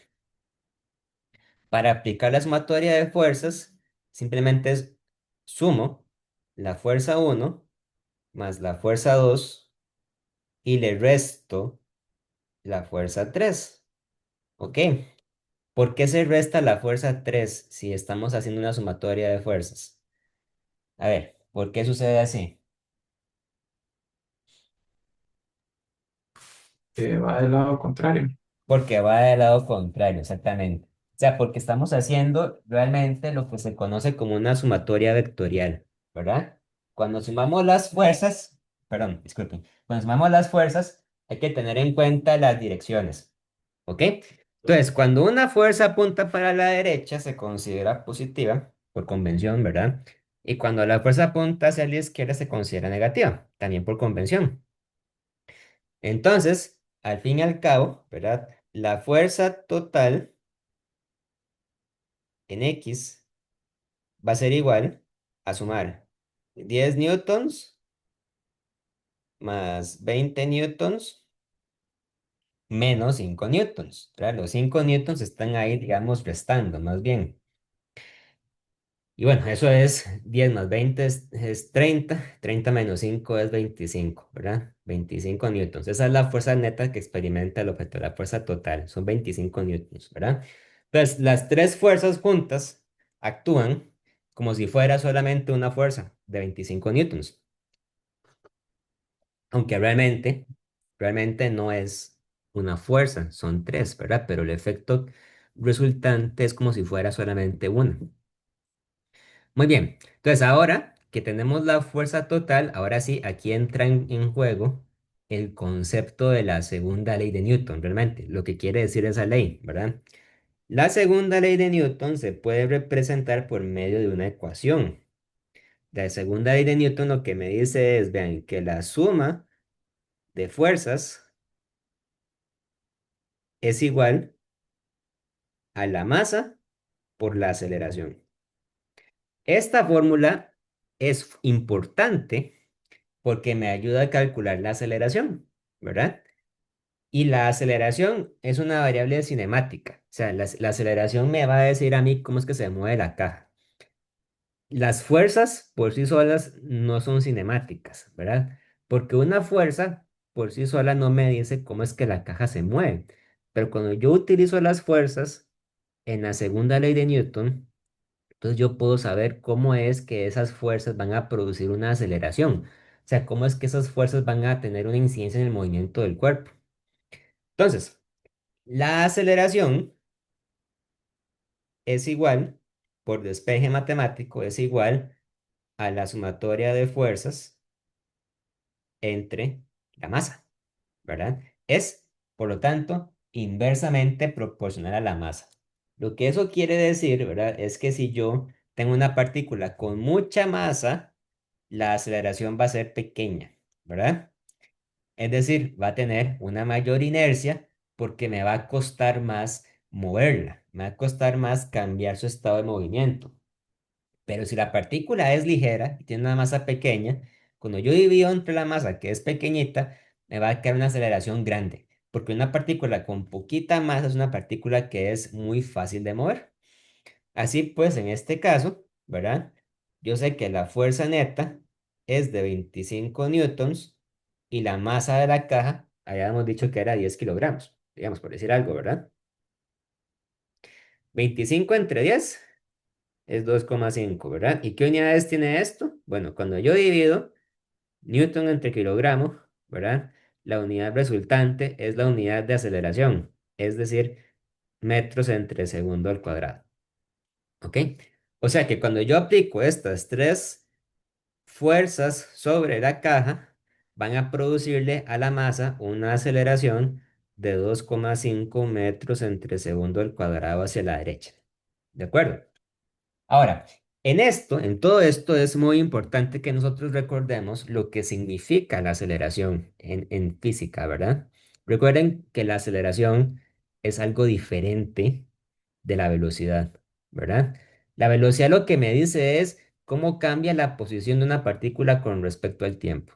Para aplicar la sumatoria de fuerzas, simplemente es sumo la fuerza uno más la fuerza 2 y le resto la fuerza 3. ¿Ok? ¿Por qué se resta la fuerza 3 si estamos haciendo una sumatoria de fuerzas? A ver, ¿por qué sucede así? Va del lado contrario. Porque va del lado contrario, exactamente. O sea, porque estamos haciendo realmente lo que se conoce como una sumatoria vectorial, ¿verdad? Cuando sumamos las fuerzas, perdón, disculpen, cuando sumamos las fuerzas hay que tener en cuenta las direcciones, ¿ok? Entonces, cuando una fuerza apunta para la derecha se considera positiva, por convención, ¿verdad? Y cuando la fuerza apunta hacia la izquierda se considera negativa, también por convención. Entonces, al fin y al cabo, ¿verdad? La fuerza total en X va a ser igual a sumar 10 newtons más 20 newtons menos 5 newtons, ¿verdad? Los 5 newtons están ahí, digamos, restando, más bien. Y bueno, eso es 10 más 20 es 30, 30 menos 5 es 25, ¿verdad? 25 newtons. Esa es la fuerza neta que experimenta el objeto, la fuerza total, son 25 newtons, ¿verdad? Entonces, las tres fuerzas juntas actúan como si fuera solamente una fuerza de 25 newtons, aunque realmente no es una fuerza, son tres, ¿verdad? Pero el efecto resultante es como si fuera solamente una. Muy bien, entonces ahora que tenemos la fuerza total, ahora sí, aquí entra en juego el concepto de la segunda ley de Newton, realmente, lo que quiere decir esa ley, ¿verdad? La segunda ley de Newton se puede representar por medio de una ecuación. La segunda ley de Newton lo que me dice es, vean, que la suma de fuerzas es igual a la masa por la aceleración. Esta fórmula es importante porque me ayuda a calcular la aceleración, ¿verdad? Y la aceleración es una variable cinemática, o sea, la aceleración me va a decir a mí cómo es que se mueve la caja. Las fuerzas por sí solas no son cinemáticas, ¿verdad? Porque una fuerza por sí sola no me dice cómo es que la caja se mueve. Pero cuando yo utilizo las fuerzas en la segunda ley de Newton, entonces yo puedo saber cómo es que esas fuerzas van a producir una aceleración. O sea, cómo es que esas fuerzas van a tener una incidencia en el movimiento del cuerpo. Entonces, la aceleración es igual, por despeje matemático, es igual a la sumatoria de fuerzas entre la masa, ¿verdad? Es, por lo tanto, inversamente proporcional a la masa. Lo que eso quiere decir, ¿verdad? Es que si yo tengo una partícula con mucha masa, la aceleración va a ser pequeña, ¿verdad? Es decir, va a tener una mayor inercia porque me va a costar más moverla, me va a costar más cambiar su estado de movimiento. Pero si la partícula es ligera y tiene una masa pequeña, cuando yo divido entre la masa que es pequeñita, me va a quedar una aceleración grande, porque una partícula con poquita masa es una partícula que es muy fácil de mover. Así pues, en este caso, ¿verdad? Yo sé que la fuerza neta es de 25 newtons y la masa de la caja, habíamos dicho que era 10 kilogramos, digamos, por decir algo, ¿verdad? 25 entre 10 es 2,5, ¿verdad? ¿Y qué unidades tiene esto? Bueno, cuando yo divido newton entre kilogramo, ¿verdad? La unidad resultante es la unidad de aceleración, es decir, metros entre segundo al cuadrado, ¿ok? O sea que cuando yo aplico estas tres fuerzas sobre la caja, van a producirle a la masa una aceleración de 2,5 metros entre segundo al cuadrado hacia la derecha. ¿De acuerdo? Ahora, en todo esto es muy importante que nosotros recordemos lo que significa la aceleración en física, ¿verdad? Recuerden que la aceleración es algo diferente de la velocidad, ¿verdad? La velocidad lo que me dice es cómo cambia la posición de una partícula con respecto al tiempo.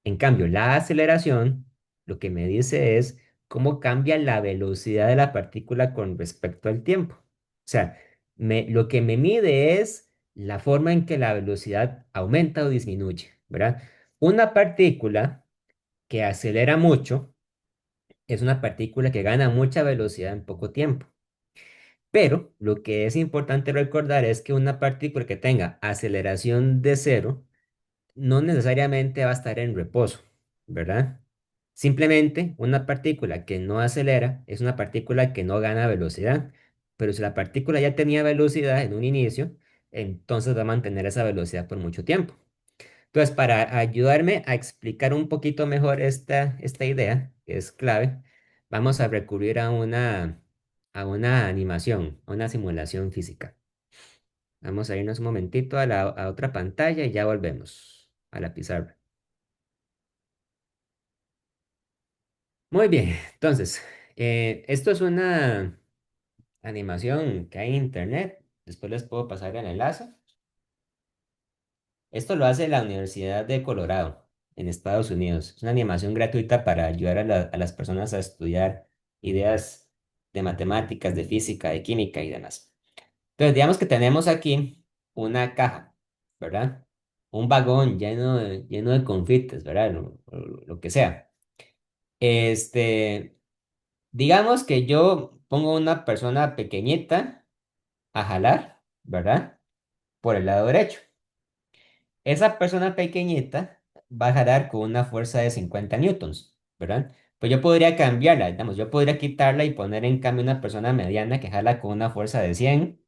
En cambio, la aceleración lo que me dice es cómo cambia la velocidad de la partícula con respecto al tiempo. O sea, lo que me mide es la forma en que la velocidad aumenta o disminuye, ¿verdad? Una partícula que acelera mucho es una partícula que gana mucha velocidad en poco tiempo. Pero lo que es importante recordar es que una partícula que tenga aceleración de cero no necesariamente va a estar en reposo, ¿verdad? Simplemente una partícula que no acelera es una partícula que no gana velocidad, pero si la partícula ya tenía velocidad en un inicio, entonces va a mantener esa velocidad por mucho tiempo. Entonces, para ayudarme a explicar un poquito mejor esta idea, que es clave, vamos a recurrir a una animación, a una simulación física. Vamos a irnos un momentito a otra pantalla y ya volvemos a la pizarra. Muy bien, entonces, esto es una animación que hay en internet. Después les puedo pasar el enlace. Esto lo hace la Universidad de Colorado. en Estados Unidos. Es una animación gratuita para ayudar a las personas a estudiar ideas de matemáticas, de física, de química y demás. Entonces, digamos que tenemos aquí una caja, ¿verdad? Un vagón lleno de confites, ¿verdad? Lo que sea. Este, digamos que yo pongo una persona pequeñita a jalar, ¿verdad? Por el lado derecho. Esa persona pequeñita va a jalar con una fuerza de 50 newtons, ¿verdad? Pues yo podría cambiarla, digamos, yo podría quitarla y poner en cambio una persona mediana que jala con una fuerza de 100,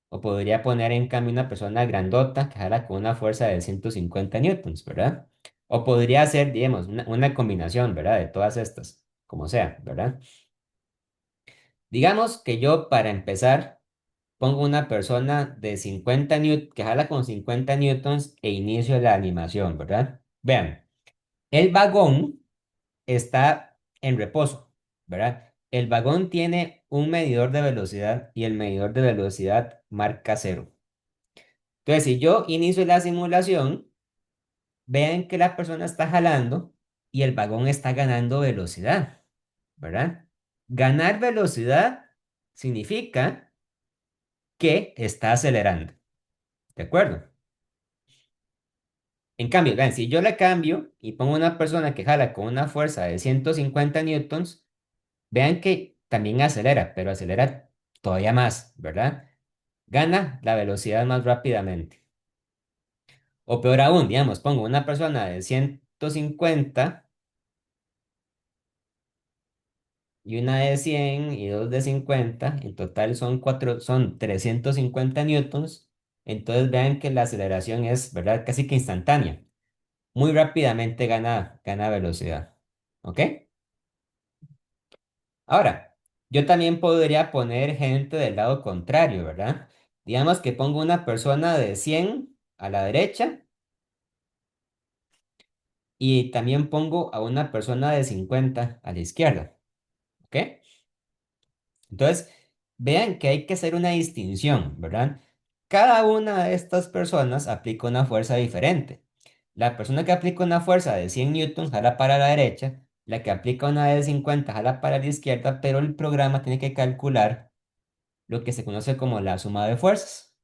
o podría poner en cambio una persona grandota que jala con una fuerza de 150 newtons, ¿verdad? O podría hacer, digamos, una combinación, ¿verdad? De todas estas, como sea, ¿verdad? Digamos que yo, para empezar, pongo una persona de 50 newtons, que jala con 50 newtons e inicio la animación, ¿verdad? Vean, el vagón está en reposo, ¿verdad? El vagón tiene un medidor de velocidad y el medidor de velocidad marca cero. Entonces, si yo inicio la simulación, vean que la persona está jalando y el vagón está ganando velocidad, ¿verdad? Ganar velocidad significa que está acelerando, ¿de acuerdo? En cambio, vean, si yo le cambio y pongo una persona que jala con una fuerza de 150 newtons, vean que también acelera, pero acelera todavía más, ¿verdad? Gana la velocidad más rápidamente. O peor aún, digamos, pongo una persona de 150 y una de 100 y dos de 50, en total son 350 newtons. Entonces vean que la aceleración es, ¿verdad? Casi que instantánea. Muy rápidamente gana velocidad. ¿Ok? Ahora, yo también podría poner gente del lado contrario, ¿verdad? Digamos que pongo una persona de 100 a la derecha y también pongo a una persona de 50 a la izquierda. ¿Ok? Entonces, vean que hay que hacer una distinción, ¿verdad? Cada una de estas personas aplica una fuerza diferente. La persona que aplica una fuerza de 100 newtons jala para la derecha, la que aplica una de 50 jala para la izquierda, pero el programa tiene que calcular lo que se conoce como la suma de fuerzas.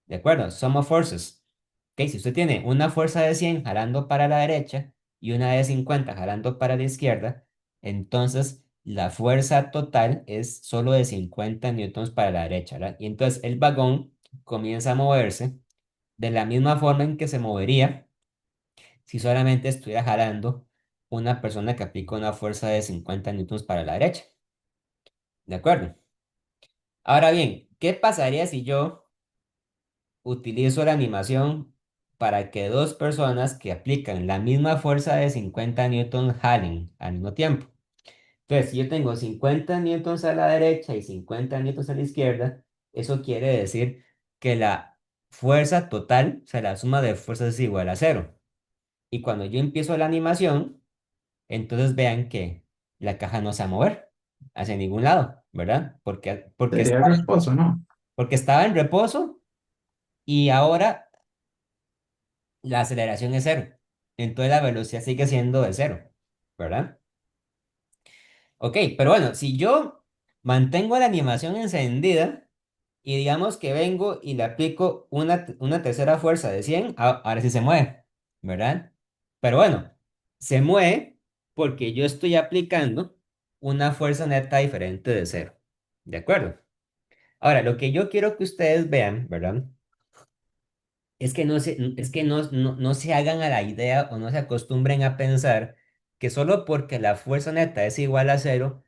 ¿De acuerdo? Sum of forces. Ok, si usted tiene una fuerza de 100 jalando para la derecha y una de 50 jalando para la izquierda, entonces la fuerza total es solo de 50 newtons para la derecha, ¿verdad? Y entonces el vagón comienza a moverse de la misma forma en que se movería si solamente estuviera jalando una persona que aplica una fuerza de 50 newtons para la derecha. ¿De acuerdo? Ahora bien, ¿qué pasaría si yo utilizo la animación para que dos personas que aplican la misma fuerza de 50 newtons jalen al mismo tiempo? Entonces, si yo tengo 50 newtons a la derecha y 50 newtons a la izquierda, eso quiere decir que la fuerza total, o sea, la suma de fuerzas es igual a cero. Y cuando yo empiezo la animación, entonces vean que la caja no se va a mover hacia ningún lado, ¿verdad? Sería reposo, ¿no? Porque estaba en reposo y ahora la aceleración es cero. Entonces la velocidad sigue siendo de cero, ¿verdad? Ok, pero bueno, si yo mantengo la animación encendida y digamos que vengo y le aplico una tercera fuerza de 100, ahora sí se mueve, ¿verdad? Pero bueno, se mueve porque yo estoy aplicando una fuerza neta diferente de cero, ¿de acuerdo? Ahora, lo que yo quiero que ustedes vean, ¿verdad? Es que no se hagan a la idea o no se acostumbren a pensar que solo porque la fuerza neta es igual a cero,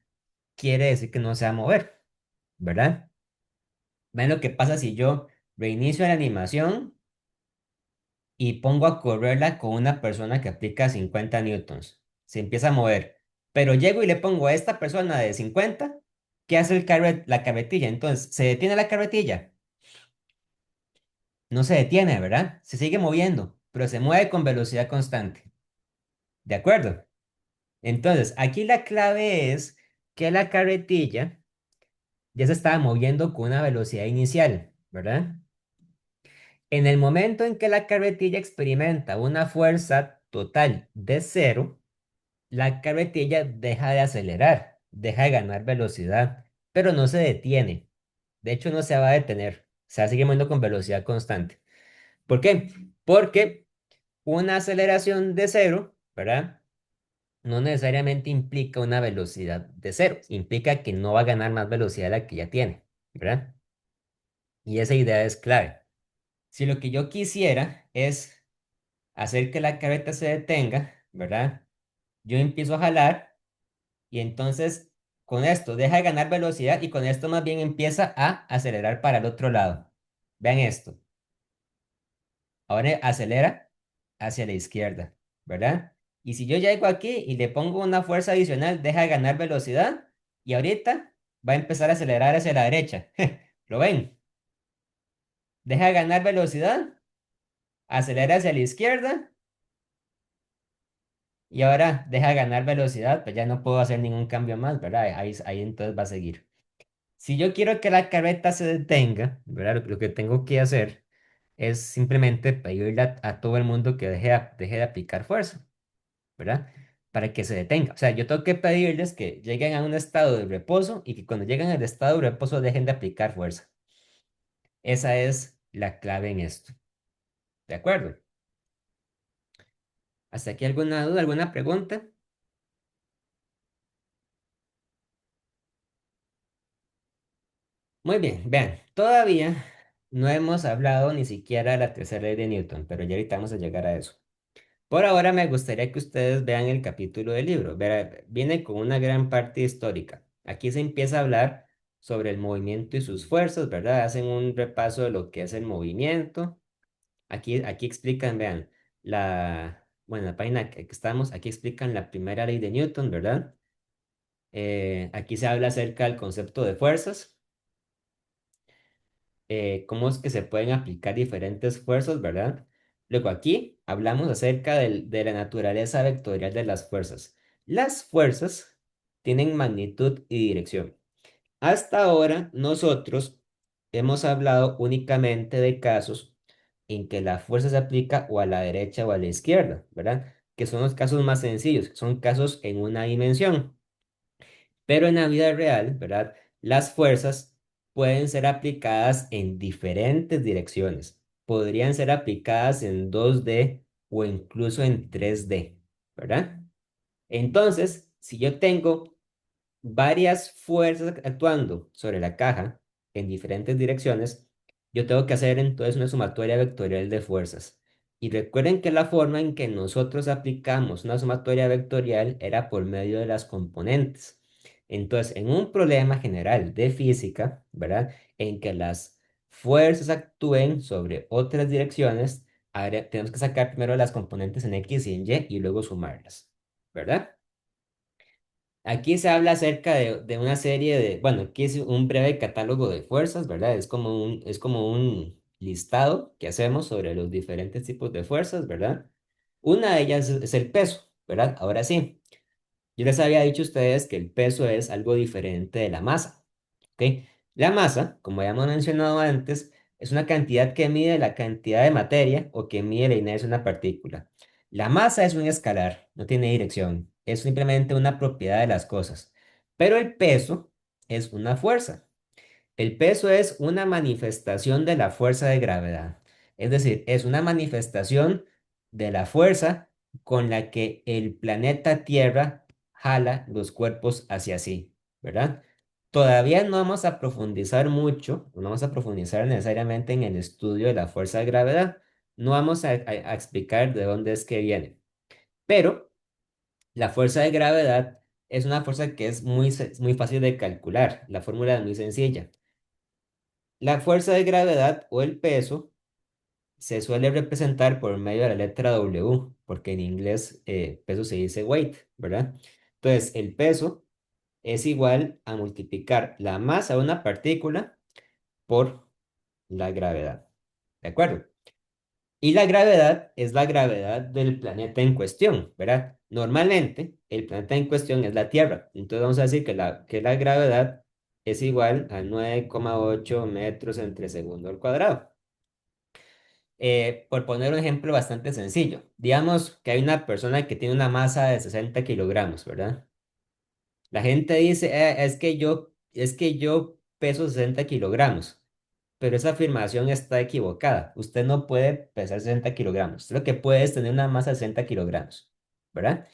quiere decir que no se va a mover, ¿verdad? Ven lo que pasa si yo reinicio la animación y pongo a correrla con una persona que aplica 50 newtons. Se empieza a mover. Pero llego y le pongo a esta persona de 50 que hace la carretilla. Entonces, se detiene la carretilla. No se detiene, ¿verdad? Se sigue moviendo, pero se mueve con velocidad constante. ¿De acuerdo? Entonces, aquí la clave es que la carretilla ya se estaba moviendo con una velocidad inicial, ¿verdad? En el momento en que la carretilla experimenta una fuerza total de cero, la carretilla deja de acelerar, deja de ganar velocidad, pero no se detiene. De hecho, no se va a detener. Se va a seguir moviendo con velocidad constante. ¿Por qué? Porque una aceleración de cero, ¿verdad? No necesariamente implica una velocidad de cero. Implica que no va a ganar más velocidad de la que ya tiene, ¿verdad? Y esa idea es clave. Si lo que yo quisiera es hacer que la carreta se detenga, ¿verdad? Yo empiezo a jalar y entonces con esto deja de ganar velocidad y con esto más bien empieza a acelerar para el otro lado. Vean esto. Ahora acelera hacia la izquierda, ¿verdad? Y si yo llego aquí y le pongo una fuerza adicional, deja de ganar velocidad y ahorita va a empezar a acelerar hacia la derecha. ¿Lo ven? Deja de ganar velocidad, acelera hacia la izquierda y ahora deja de ganar velocidad, pues ya no puedo hacer ningún cambio más, ¿verdad? Ahí entonces va a seguir. Si yo quiero que la carreta se detenga, ¿verdad? Lo que tengo que hacer es simplemente pedirle a todo el mundo que deje de aplicar fuerza, ¿verdad? Para que se detenga. O sea, yo tengo que pedirles que lleguen a un estado de reposo y que cuando lleguen al estado de reposo dejen de aplicar fuerza. Esa es la clave en esto. ¿De acuerdo? ¿Hasta aquí alguna duda, alguna pregunta? Muy bien, vean, todavía no hemos hablado ni siquiera de la tercera ley de Newton, pero ya ahorita vamos a llegar a eso. Por ahora me gustaría que ustedes vean el capítulo del libro. Viene con una gran parte histórica. Aquí se empieza a hablar sobre el movimiento y sus fuerzas, ¿verdad? Hacen un repaso de lo que es el movimiento. Aquí explican, vean, bueno, la página que estamos, aquí explican la primera ley de Newton, ¿verdad? Aquí se habla acerca del concepto de fuerzas, cómo es que se pueden aplicar diferentes fuerzas, ¿verdad? Luego aquí hablamos acerca de la naturaleza vectorial de las fuerzas. Las fuerzas tienen magnitud y dirección. Hasta ahora nosotros hemos hablado únicamente de casos en que la fuerza se aplica o a la derecha o a la izquierda, ¿verdad? Que son los casos más sencillos, son casos en una dimensión. Pero en la vida real, ¿verdad? Las fuerzas pueden ser aplicadas en diferentes direcciones. Podrían ser aplicadas en 2D o incluso en 3D, ¿verdad? Entonces, si yo tengo varias fuerzas actuando sobre la caja en diferentes direcciones, yo tengo que hacer entonces una sumatoria vectorial de fuerzas. Y recuerden que la forma en que nosotros aplicamos una sumatoria vectorial era por medio de las componentes. Entonces, en un problema general de física, ¿verdad? En que las fuerzas actúen sobre otras direcciones, tenemos que sacar primero las componentes en X y en Y y luego sumarlas, ¿verdad? Aquí se habla acerca de una serie de, bueno, aquí es un breve catálogo de fuerzas, ¿verdad? Es como un listado que hacemos sobre los diferentes tipos de fuerzas, ¿verdad? Una de ellas es el peso, ¿verdad? Ahora sí, yo les había dicho a ustedes que el peso es algo diferente de la masa, ¿ok? La masa, como ya hemos mencionado antes, es una cantidad que mide la cantidad de materia o que mide la inercia de una partícula. La masa es un escalar, no tiene dirección, es simplemente una propiedad de las cosas. Pero el peso es una fuerza. El peso es una manifestación de la fuerza de gravedad. Es decir, es una manifestación de la fuerza con la que el planeta Tierra jala los cuerpos hacia sí, ¿verdad? Todavía no vamos a profundizar mucho, no vamos a profundizar necesariamente en el estudio de la fuerza de gravedad. No vamos a explicar de dónde es que viene. Pero la fuerza de gravedad es una fuerza que es muy fácil de calcular. La fórmula es muy sencilla. La fuerza de gravedad o el peso se suele representar por medio de la letra W, porque en inglés peso se dice weight, ¿verdad? Entonces, el peso es igual a multiplicar la masa de una partícula por la gravedad, ¿de acuerdo? Y la gravedad es la gravedad del planeta en cuestión, ¿verdad? Normalmente, el planeta en cuestión es la Tierra. Entonces, vamos a decir que la gravedad es igual a 9,8 metros entre segundo al cuadrado. Por poner un ejemplo bastante sencillo, digamos que hay una persona que tiene una masa de 60 kilogramos, ¿verdad? La gente dice, es que yo peso 60 kilogramos, pero esa afirmación está equivocada. Usted no puede pesar 60 kilogramos. Usted lo que puede es tener una masa de 60 kilogramos, ¿verdad?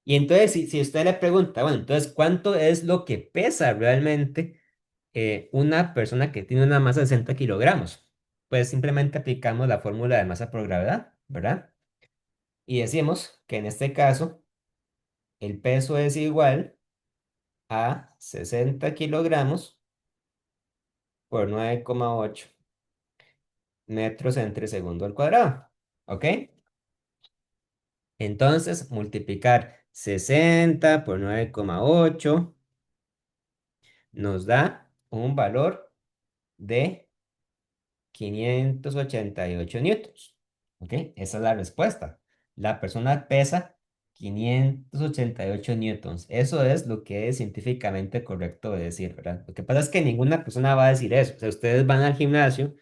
Y entonces, si usted le pregunta, bueno, entonces, ¿cuánto es lo que pesa realmente una persona que tiene una masa de 60 kilogramos? Pues simplemente aplicamos la fórmula de masa por gravedad, ¿verdad? Y decimos que en este caso, el peso es igual a 60 kilogramos por 9,8 metros entre segundo al cuadrado. ¿Ok? Entonces, multiplicar 60 por 9,8 nos da un valor de 588 newtons. ¿Ok? Esa es la respuesta. La persona pesa 588 newtons. Eso es lo que es científicamente correcto de decir, ¿verdad? Lo que pasa es que ninguna persona va a decir eso. O sea, ustedes van al gimnasio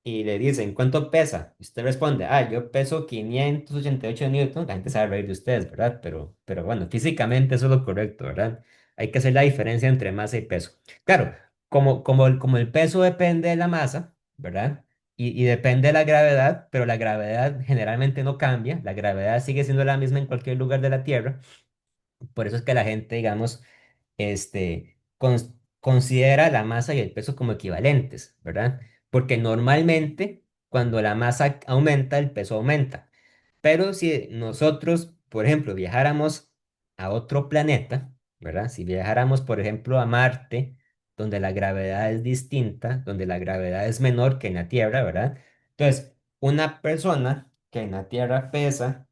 y le dicen, ¿cuánto pesa? Y usted responde, yo peso 588 newtons. La gente se va a reír de ustedes, ¿verdad? Pero bueno, físicamente eso es lo correcto, ¿verdad? Hay que hacer la diferencia entre masa y peso. Claro, como el peso depende de la masa, ¿verdad? Y depende de la gravedad, pero la gravedad generalmente no cambia. La gravedad sigue siendo la misma en cualquier lugar de la Tierra. Por eso es que la gente, digamos, considera la masa y el peso como equivalentes, ¿verdad? Porque normalmente cuando la masa aumenta, el peso aumenta. Pero si nosotros, por ejemplo, viajáramos a otro planeta, ¿verdad? Si viajáramos, por ejemplo, a Marte, donde la gravedad es distinta, donde la gravedad es menor que en la Tierra, ¿verdad? Entonces, una persona que en la Tierra pesa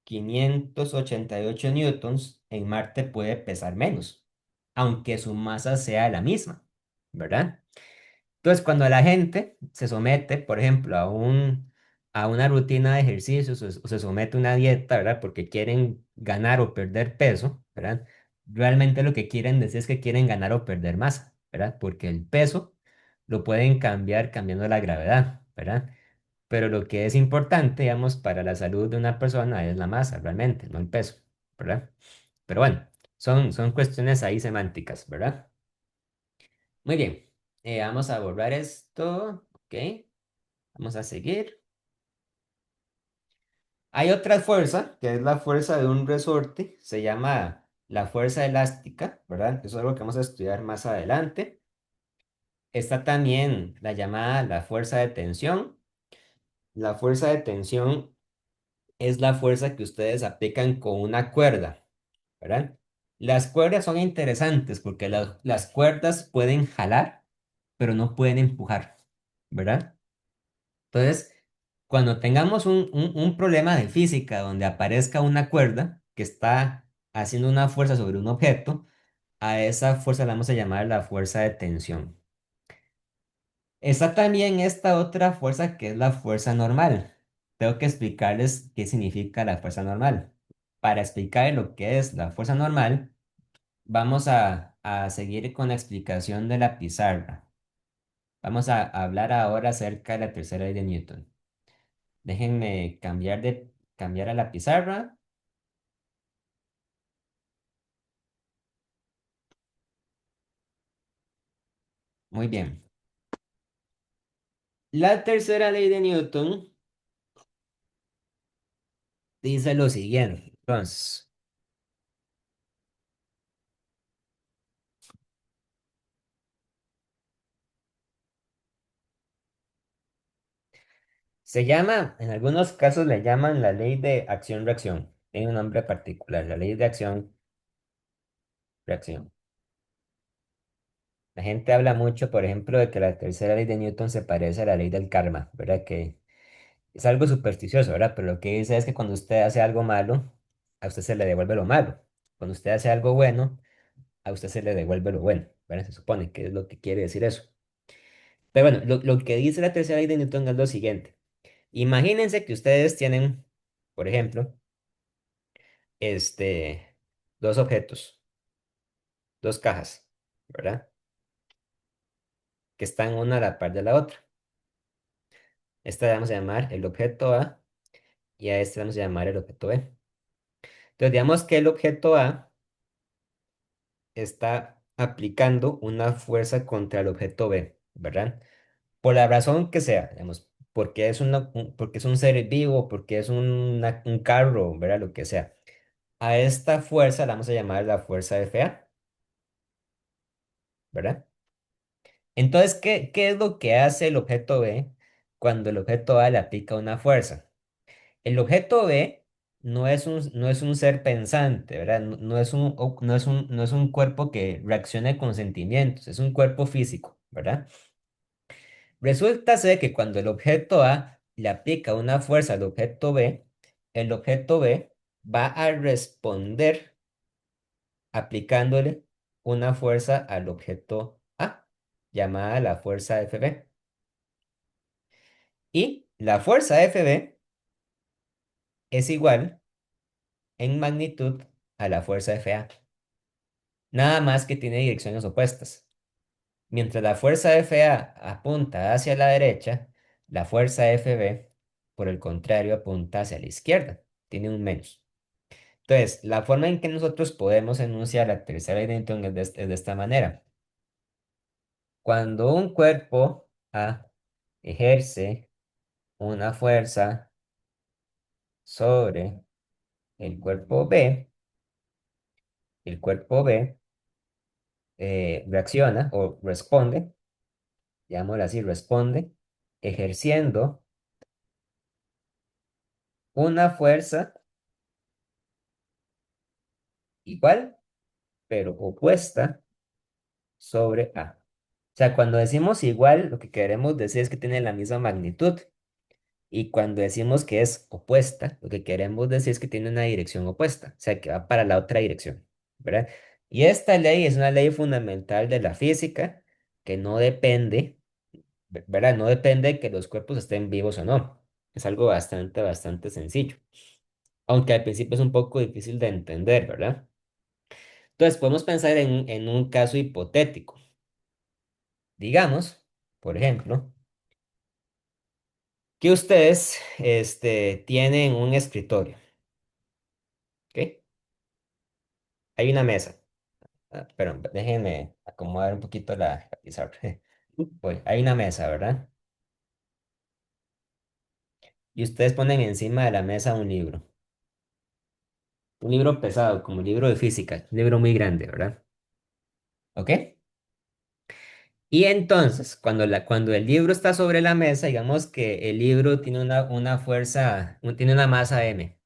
588 newtons, en Marte puede pesar menos, aunque su masa sea la misma, ¿verdad? Entonces, cuando la gente se somete, por ejemplo, a una rutina de ejercicios o se somete a una dieta, ¿verdad? Porque quieren ganar o perder peso, ¿verdad? Realmente lo que quieren decir es que quieren ganar o perder masa, ¿verdad? Porque el peso lo pueden cambiar cambiando la gravedad, ¿verdad? Pero lo que es importante, digamos, para la salud de una persona es la masa, realmente, no el peso, ¿verdad? Pero bueno, son cuestiones ahí semánticas, ¿verdad? Muy bien, vamos a borrar esto, ¿ok? Vamos a seguir. Hay otra fuerza, que es la fuerza de un resorte, se llama la fuerza elástica, ¿verdad? Eso es algo que vamos a estudiar más adelante. Está también la llamada la fuerza de tensión. La fuerza de tensión es la fuerza que ustedes aplican con una cuerda, ¿verdad? Las cuerdas son interesantes porque las cuerdas pueden jalar, pero no pueden empujar, ¿verdad? Entonces, cuando tengamos un problema de física donde aparezca una cuerda que está haciendo una fuerza sobre un objeto, a esa fuerza la vamos a llamar la fuerza de tensión. Está también esta otra fuerza que es la fuerza normal. Tengo que explicarles qué significa la fuerza normal. Para explicar lo que es la fuerza normal, vamos a seguir con la explicación de la pizarra. Vamos a hablar ahora acerca de la tercera ley de Newton. Déjenme cambiar a la pizarra. Muy bien. La tercera ley de Newton dice lo siguiente. Entonces, en algunos casos le llaman la ley de acción-reacción. Tiene un nombre particular, la ley de acción-reacción. La gente habla mucho, por ejemplo, de que la tercera ley de Newton se parece a la ley del karma, ¿verdad? Que es algo supersticioso, ¿verdad? Pero lo que dice es que cuando usted hace algo malo, a usted se le devuelve lo malo. Cuando usted hace algo bueno, a usted se le devuelve lo bueno, ¿verdad? Se supone que es lo que quiere decir eso. Pero bueno, lo que dice la tercera ley de Newton es lo siguiente. Imagínense que ustedes tienen, por ejemplo, este, dos objetos, dos cajas, ¿verdad? Que están una a la par de la otra. Esta le vamos a llamar el objeto A y a este le vamos a llamar el objeto B. Entonces, digamos que el objeto A está aplicando una fuerza contra el objeto B, ¿verdad? Por la razón que sea, digamos, porque es, porque es un ser vivo, porque es un carro, ¿verdad? Lo que sea. A esta fuerza la vamos a llamar la fuerza FA, ¿verdad? Entonces, ¿qué es lo que hace el objeto B cuando el objeto A le aplica una fuerza? El objeto B no es un ser pensante, ¿verdad? No es no es un cuerpo que reaccione con sentimientos, es un cuerpo físico, ¿verdad? Resulta ser que cuando el objeto A le aplica una fuerza al objeto B, el objeto B va a responder aplicándole una fuerza al objeto A, llamada la fuerza FB. Y la fuerza FB es igual en magnitud a la fuerza FA, nada más que tiene direcciones opuestas. Mientras la fuerza FA apunta hacia la derecha, la fuerza FB, por el contrario, apunta hacia la izquierda, tiene un menos. Entonces, la forma en que nosotros podemos enunciar la tercera ley de Newton es de esta manera. Cuando un cuerpo A ejerce una fuerza sobre el cuerpo B, el cuerpo B reacciona o responde, llamémoslo así, responde, ejerciendo una fuerza igual, pero opuesta sobre A. O sea, cuando decimos igual, lo que queremos decir es que tiene la misma magnitud. Y cuando decimos que es opuesta, lo que queremos decir es que tiene una dirección opuesta, o sea, que va para la otra dirección, ¿verdad? Y esta ley es una ley fundamental de la física que no depende, ¿verdad? No depende de que los cuerpos estén vivos o no. Es algo bastante sencillo. Aunque al principio es un poco difícil de entender, ¿verdad? Entonces, podemos pensar en un caso hipotético. Digamos, por ejemplo, que ustedes tienen un escritorio, ¿ok? Hay una mesa. Pero déjenme acomodar un poquito la pizarra. Voy, hay una mesa, ¿verdad? Y ustedes ponen encima de la mesa un libro. Un libro pesado, como un libro de física. Un libro muy grande, ¿verdad? ¿Ok? Y entonces, cuando el libro está sobre la mesa, digamos que el libro tiene una fuerza, tiene una masa M.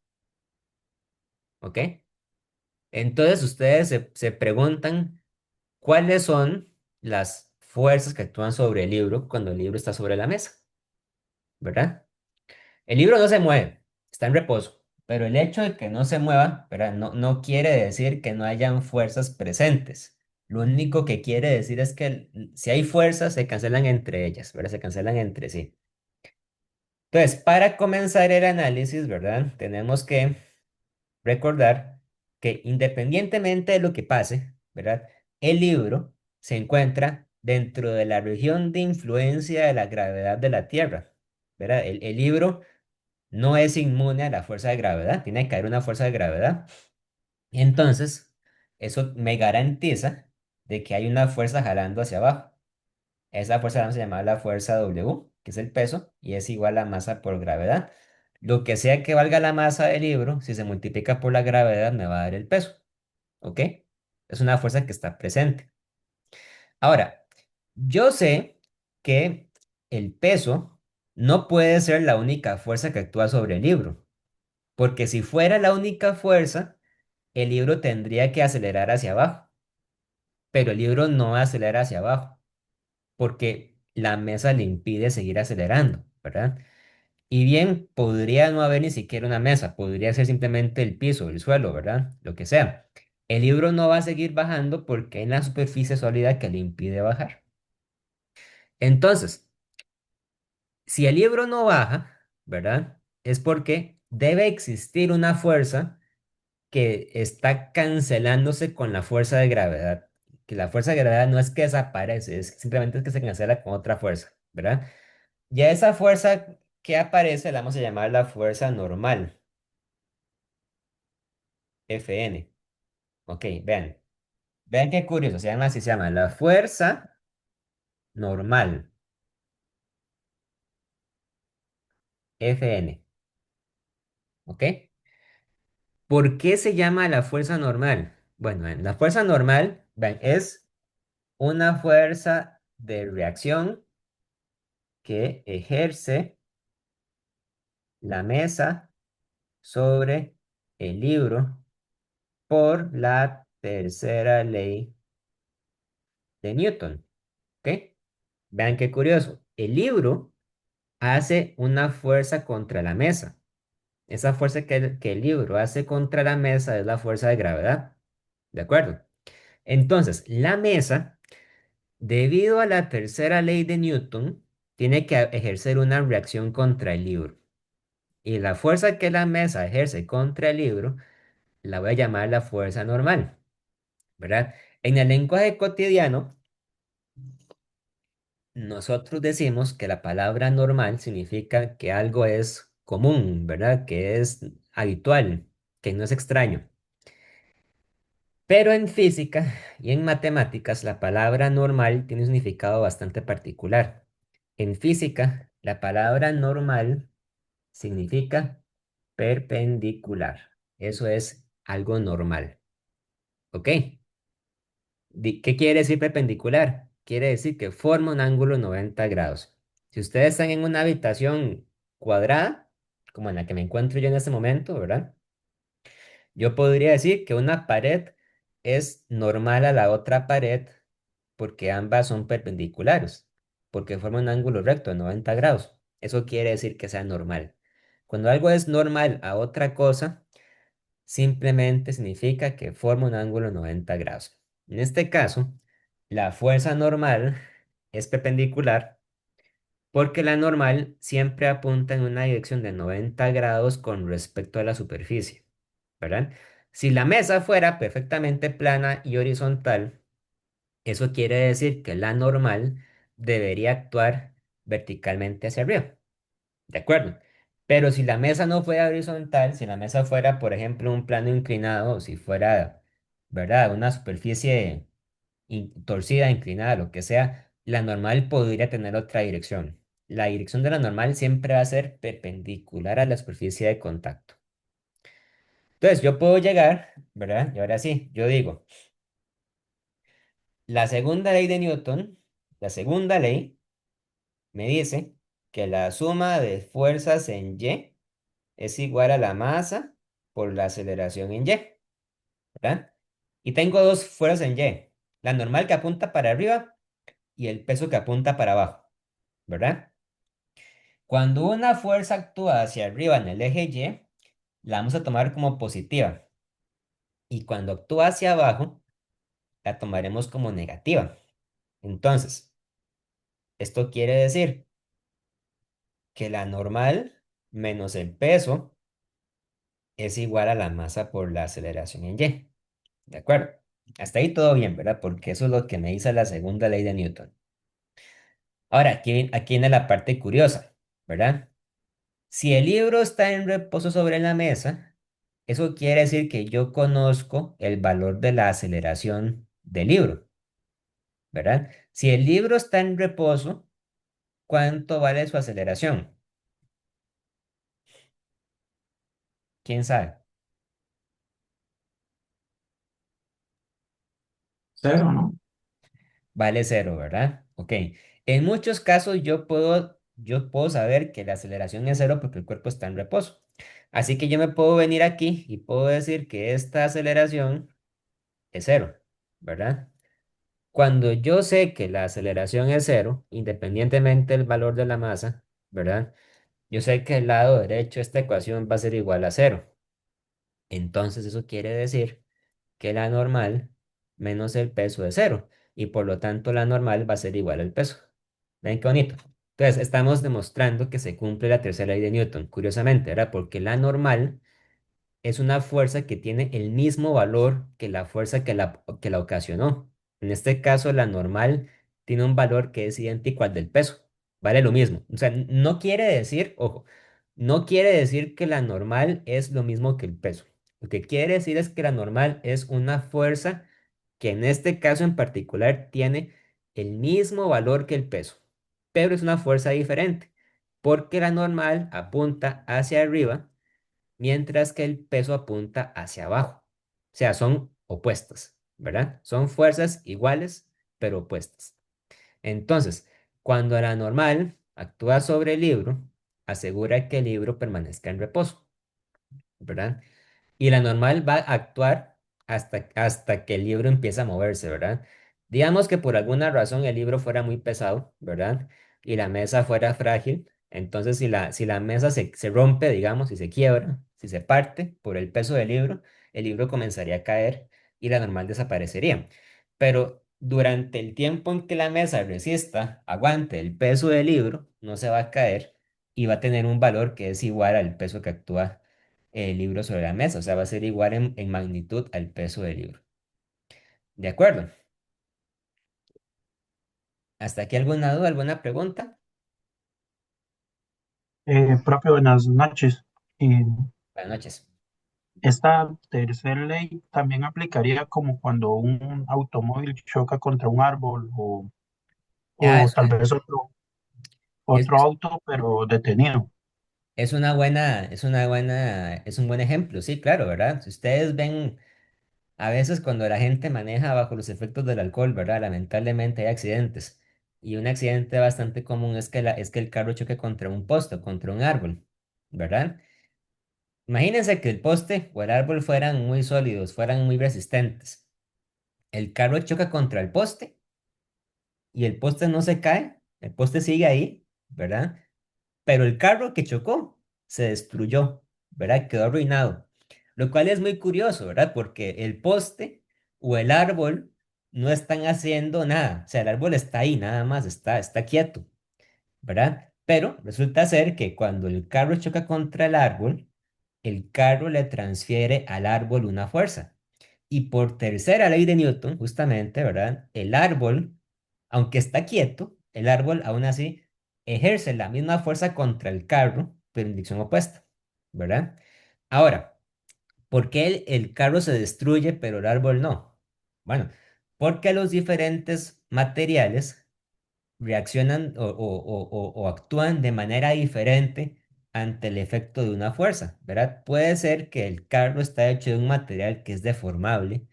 ¿Ok? Entonces ustedes se preguntan cuáles son las fuerzas que actúan sobre el libro cuando el libro está sobre la mesa, ¿verdad? El libro no se mueve, está en reposo, pero el hecho de que no se mueva, ¿verdad? No quiere decir que no hayan fuerzas presentes. Lo único que quiere decir es que si hay fuerzas, se cancelan entre ellas, ¿verdad? Se cancelan entre sí. Entonces, para comenzar el análisis, ¿verdad? Tenemos que recordar que independientemente de lo que pase, ¿verdad? El libro se encuentra dentro de la región de influencia de la gravedad de la Tierra, ¿verdad? El libro no es inmune a la fuerza de gravedad, tiene que caer una fuerza de gravedad. Y entonces, eso me garantiza de que hay una fuerza jalando hacia abajo. Esa fuerza la vamos a llamar la fuerza W, que es el peso, y es igual a masa por gravedad. Lo que sea que valga la masa del libro, si se multiplica por la gravedad, me va a dar el peso. ¿Ok? Es una fuerza que está presente. Ahora, yo sé que el peso no puede ser la única fuerza que actúa sobre el libro. Porque si fuera la única fuerza, el libro tendría que acelerar hacia abajo, pero el libro no acelera hacia abajo, porque la mesa le impide seguir acelerando, ¿verdad? Y bien, podría no haber ni siquiera una mesa, podría ser simplemente el piso, el suelo, ¿verdad? Lo que sea. El libro no va a seguir bajando porque hay una superficie sólida que le impide bajar. Entonces, si el libro no baja, ¿verdad? Es porque debe existir una fuerza que está cancelándose con la fuerza de gravedad. Que la fuerza de gravedad no es que desaparece, es simplemente es que se cancela con otra fuerza, ¿verdad? Ya esa fuerza que aparece la vamos a llamar la fuerza normal, Fn. Ok, vean. Vean qué curioso, se llama así, se llama la fuerza normal, Fn. ¿Ok? ¿Por qué se llama la fuerza normal? Bueno, la fuerza normal, vean, es una fuerza de reacción que ejerce la mesa sobre el libro por la tercera ley de Newton. ¿Ok? Vean qué curioso. El libro hace una fuerza contra la mesa. Esa fuerza que el libro hace contra la mesa es la fuerza de gravedad. ¿De acuerdo? Entonces, la mesa, debido a la tercera ley de Newton, tiene que ejercer una reacción contra el libro. Y la fuerza que la mesa ejerce contra el libro la voy a llamar la fuerza normal, ¿verdad? En el lenguaje cotidiano, nosotros decimos que la palabra normal significa que algo es común, ¿verdad? Que es habitual, que no es extraño. Pero en física y en matemáticas, la palabra normal tiene un significado bastante particular. En física, la palabra normal significa perpendicular. Eso es algo normal. ¿Ok? ¿Qué quiere decir perpendicular? Quiere decir que forma un ángulo 90 grados. Si ustedes están en una habitación cuadrada, como en la que me encuentro yo en este momento, ¿verdad? Yo podría decir que una pared es normal a la otra pared porque ambas son perpendiculares, porque forman un ángulo recto de 90 grados. Eso quiere decir que sea normal. Cuando algo es normal a otra cosa, simplemente significa que forma un ángulo 90 grados. En este caso, la fuerza normal es perpendicular porque la normal siempre apunta en una dirección de 90 grados con respecto a la superficie, ¿verdad? Si la mesa fuera perfectamente plana y horizontal, eso quiere decir que la normal debería actuar verticalmente hacia arriba. ¿De acuerdo? Pero si la mesa no fuera horizontal, si la mesa fuera, por ejemplo, un plano inclinado, o si fuera, ¿verdad? Una superficie torcida, inclinada, lo que sea, la normal podría tener otra dirección. La dirección de la normal siempre va a ser perpendicular a la superficie de contacto. Entonces, yo puedo llegar, ¿verdad? Y ahora sí, yo digo, la segunda ley de Newton, la segunda ley, me dice que la suma de fuerzas en Y es igual a la masa por la aceleración en Y, ¿verdad? Y tengo dos fuerzas en Y, la normal que apunta para arriba y el peso que apunta para abajo, ¿verdad? Cuando una fuerza actúa hacia arriba en el eje Y, la vamos a tomar como positiva. Y cuando actúa hacia abajo, la tomaremos como negativa. Entonces, esto quiere decir que la normal menos el peso es igual a la masa por la aceleración en Y. ¿De acuerdo? Hasta ahí todo bien, ¿verdad? Porque eso es lo que me dice la segunda ley de Newton. Ahora, aquí viene la parte curiosa, ¿verdad? Si el libro está en reposo sobre la mesa, eso quiere decir que yo conozco el valor de la aceleración del libro, ¿verdad? Si el libro está en reposo, ¿cuánto vale su aceleración? ¿Quién sabe? Cero, ¿no? Vale cero, ¿verdad? Ok. En muchos casos yo puedo saber que la aceleración es cero porque el cuerpo está en reposo. Así que yo me puedo venir aquí y puedo decir que esta aceleración es cero, ¿verdad? Cuando yo sé que la aceleración es cero, independientemente del valor de la masa, ¿verdad? Yo sé que el lado derecho de esta ecuación va a ser igual a cero. Entonces eso quiere decir que la normal menos el peso es cero y por lo tanto la normal va a ser igual al peso. ¿Ven qué bonito? Entonces estamos demostrando que se cumple la tercera ley de Newton, curiosamente, ¿verdad? Porque la normal es una fuerza que tiene el mismo valor que la fuerza que la ocasionó. En este caso, la normal tiene un valor que es idéntico al del peso, vale lo mismo. O sea, no quiere decir, ojo, no quiere decir que la normal es lo mismo que el peso. Lo que quiere decir es que la normal es una fuerza que en este caso en particular tiene el mismo valor que el peso, pero es una fuerza diferente, porque la normal apunta hacia arriba, mientras que el peso apunta hacia abajo. O sea, son opuestas, ¿verdad? Son fuerzas iguales, pero opuestas. Entonces, cuando la normal actúa sobre el libro, asegura que el libro permanezca en reposo, ¿verdad? Y la normal va a actuar hasta que el libro empieza a moverse, ¿verdad? Digamos que por alguna razón el libro fuera muy pesado, ¿verdad? Y la mesa fuera frágil. Entonces, si la mesa se rompe, digamos, si se quiebra, si se parte por el peso del libro, el libro comenzaría a caer y la normal desaparecería. Pero durante el tiempo en que la mesa resista, aguante el peso del libro, no se va a caer y va a tener un valor que es igual al peso que actúa el libro sobre la mesa, o sea, va a ser igual en magnitud al peso del libro. ¿De acuerdo? ¿Hasta aquí alguna duda, alguna pregunta? Propio, buenas noches. Eh, Buenas noches. Esta tercera ley también aplicaría como cuando un automóvil choca contra un árbol Ah, o tal vez es, otro auto, pero detenido. es un buen ejemplo, sí, claro, ¿verdad? Si ustedes ven, a veces cuando la gente maneja bajo los efectos del alcohol, ¿verdad? Lamentablemente hay accidentes. Y un accidente bastante común es que el carro choque contra un poste, o contra un árbol, ¿verdad? Imagínense que el poste o el árbol fueran muy sólidos, fueran muy resistentes. El carro choca contra el poste y el poste no se cae, el poste sigue ahí, ¿verdad? Pero el carro que chocó se destruyó, ¿verdad? Quedó arruinado. Lo cual es muy curioso, ¿verdad? Porque el poste o el árbol no están haciendo nada. O sea, el árbol está ahí, nada más, está quieto, ¿verdad? Pero resulta ser que cuando el carro choca contra el carro le transfiere al árbol una fuerza. Y por tercera ley de Newton, justamente, ¿verdad? El árbol, aunque está quieto, el árbol aún así ejerce la misma fuerza contra el carro, pero en dirección opuesta, ¿verdad? Ahora, ¿por qué el carro se destruye, pero el árbol no? Bueno, porque los diferentes materiales reaccionan o actúan de manera diferente ante el efecto de una fuerza, ¿verdad? Puede ser que el carro está hecho de un material que es deformable,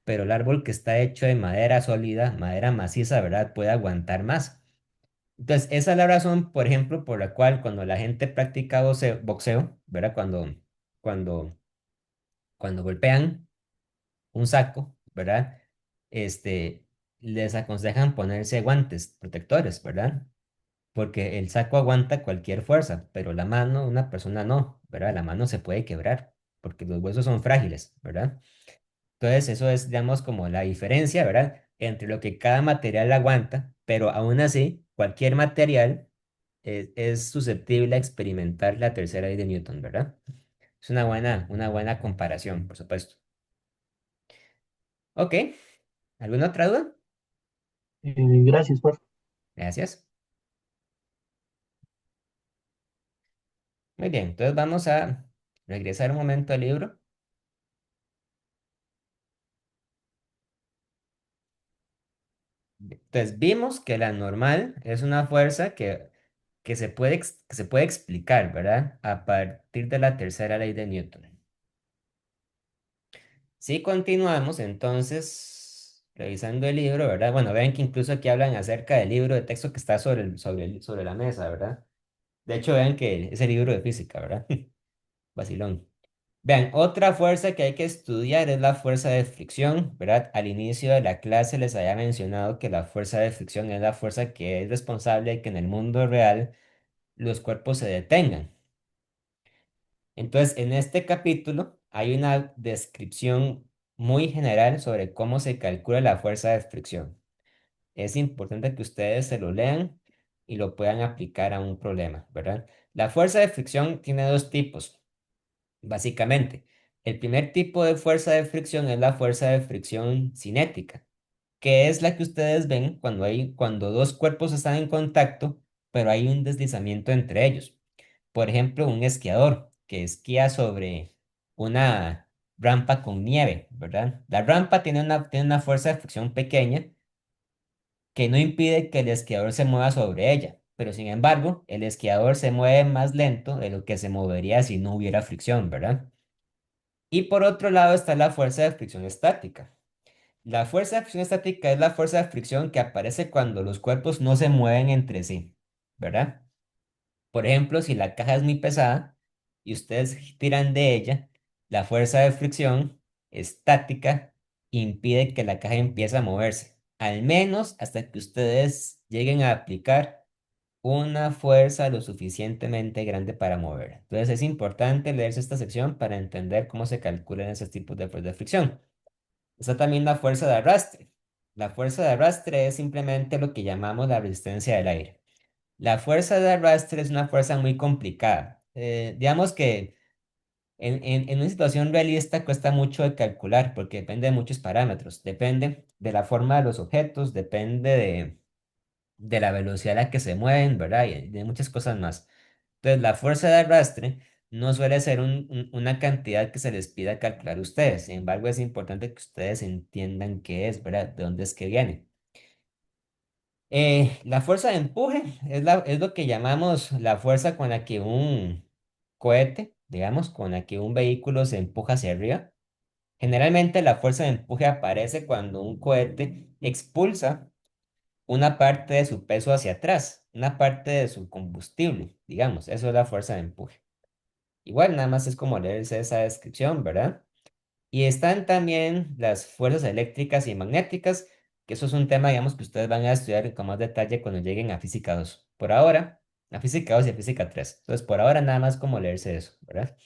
pero el árbol que está hecho de madera sólida, madera maciza, ¿verdad? Puede aguantar más. Entonces, esa es la razón, por ejemplo, por la cual cuando la gente practica boxeo, ¿verdad? Cuando, cuando golpean un saco, ¿verdad? Este, les aconsejan ponerse guantes protectores, ¿verdad? Porque el saco aguanta cualquier fuerza, pero la mano, una persona no, ¿verdad? La mano se puede quebrar, porque los huesos son frágiles, ¿verdad? Entonces, eso es, digamos, como la diferencia, ¿verdad? Entre lo que cada material aguanta, pero aún así, cualquier material es susceptible a experimentar la tercera ley de Newton, ¿verdad? Es una buena comparación, por supuesto. Ok, ¿alguna otra duda? Gracias, profe. Gracias. Muy bien, entonces vamos a regresar un momento al libro. Entonces, vimos que la normal es una fuerza que se puede explicar, ¿verdad? A partir de la tercera ley de Newton. Si continuamos, entonces, revisando el libro, ¿verdad? Bueno, vean que incluso aquí hablan acerca del libro de texto que está sobre la mesa, ¿verdad? De hecho, vean que es el libro de física, ¿verdad? Vacilón. Vean, otra fuerza que hay que estudiar es la fuerza de fricción, ¿verdad? Al inicio de la clase les había mencionado que la fuerza de fricción es la fuerza que es responsable de que en el mundo real los cuerpos se detengan. Entonces, en este capítulo hay una descripción muy general sobre cómo se calcula la fuerza de fricción. Es importante que ustedes se lo lean y lo puedan aplicar a un problema, ¿verdad? La fuerza de fricción tiene dos tipos, básicamente. El primer tipo de fuerza de fricción es la fuerza de fricción cinética, que es la que ustedes ven cuando dos cuerpos están en contacto, pero hay un deslizamiento entre ellos. Por ejemplo, un esquiador que esquía sobre una rampa con nieve, ¿verdad? La rampa tiene una fuerza de fricción pequeña que no impide que el esquiador se mueva sobre ella, pero sin embargo, el esquiador se mueve más lento de lo que se movería si no hubiera fricción, ¿verdad? Y por otro lado está la fuerza de fricción estática. La fuerza de fricción estática es la fuerza de fricción que aparece cuando los cuerpos no se mueven entre sí, ¿verdad? Por ejemplo, si la caja es muy pesada y ustedes tiran de ella, la fuerza de fricción estática impide que la caja empiece a moverse, al menos hasta que ustedes lleguen a aplicar una fuerza lo suficientemente grande para mover. Entonces es importante leerse esta sección para entender cómo se calculan esos tipos de fuerza de fricción. Está también la fuerza de arrastre. La fuerza de arrastre es simplemente lo que llamamos la resistencia del aire. La fuerza de arrastre es una fuerza muy complicada. Digamos que en una situación realista cuesta mucho de calcular porque depende de muchos parámetros. Depende de la forma de los objetos, depende de la velocidad a la que se mueven, ¿verdad? Y de muchas cosas más. Entonces, la fuerza de arrastre no suele ser una cantidad que se les pida calcular a ustedes. Sin embargo, es importante que ustedes entiendan qué es, ¿verdad? De dónde es que viene. La fuerza de empuje es lo que llamamos la fuerza con la que un cohete, digamos, con la que un vehículo se empuja hacia arriba. Generalmente la fuerza de empuje aparece cuando un cohete expulsa una parte de su peso hacia atrás, una parte de su combustible, digamos, eso es la fuerza de empuje. Igual nada más es como leerse esa descripción, ¿verdad? Y están también las fuerzas eléctricas y magnéticas, que eso es un tema, digamos, que ustedes van a estudiar con más detalle cuando lleguen a física 2. Por ahora, a física 2 y a física 3. Entonces, por ahora nada más como leerse eso, ¿verdad?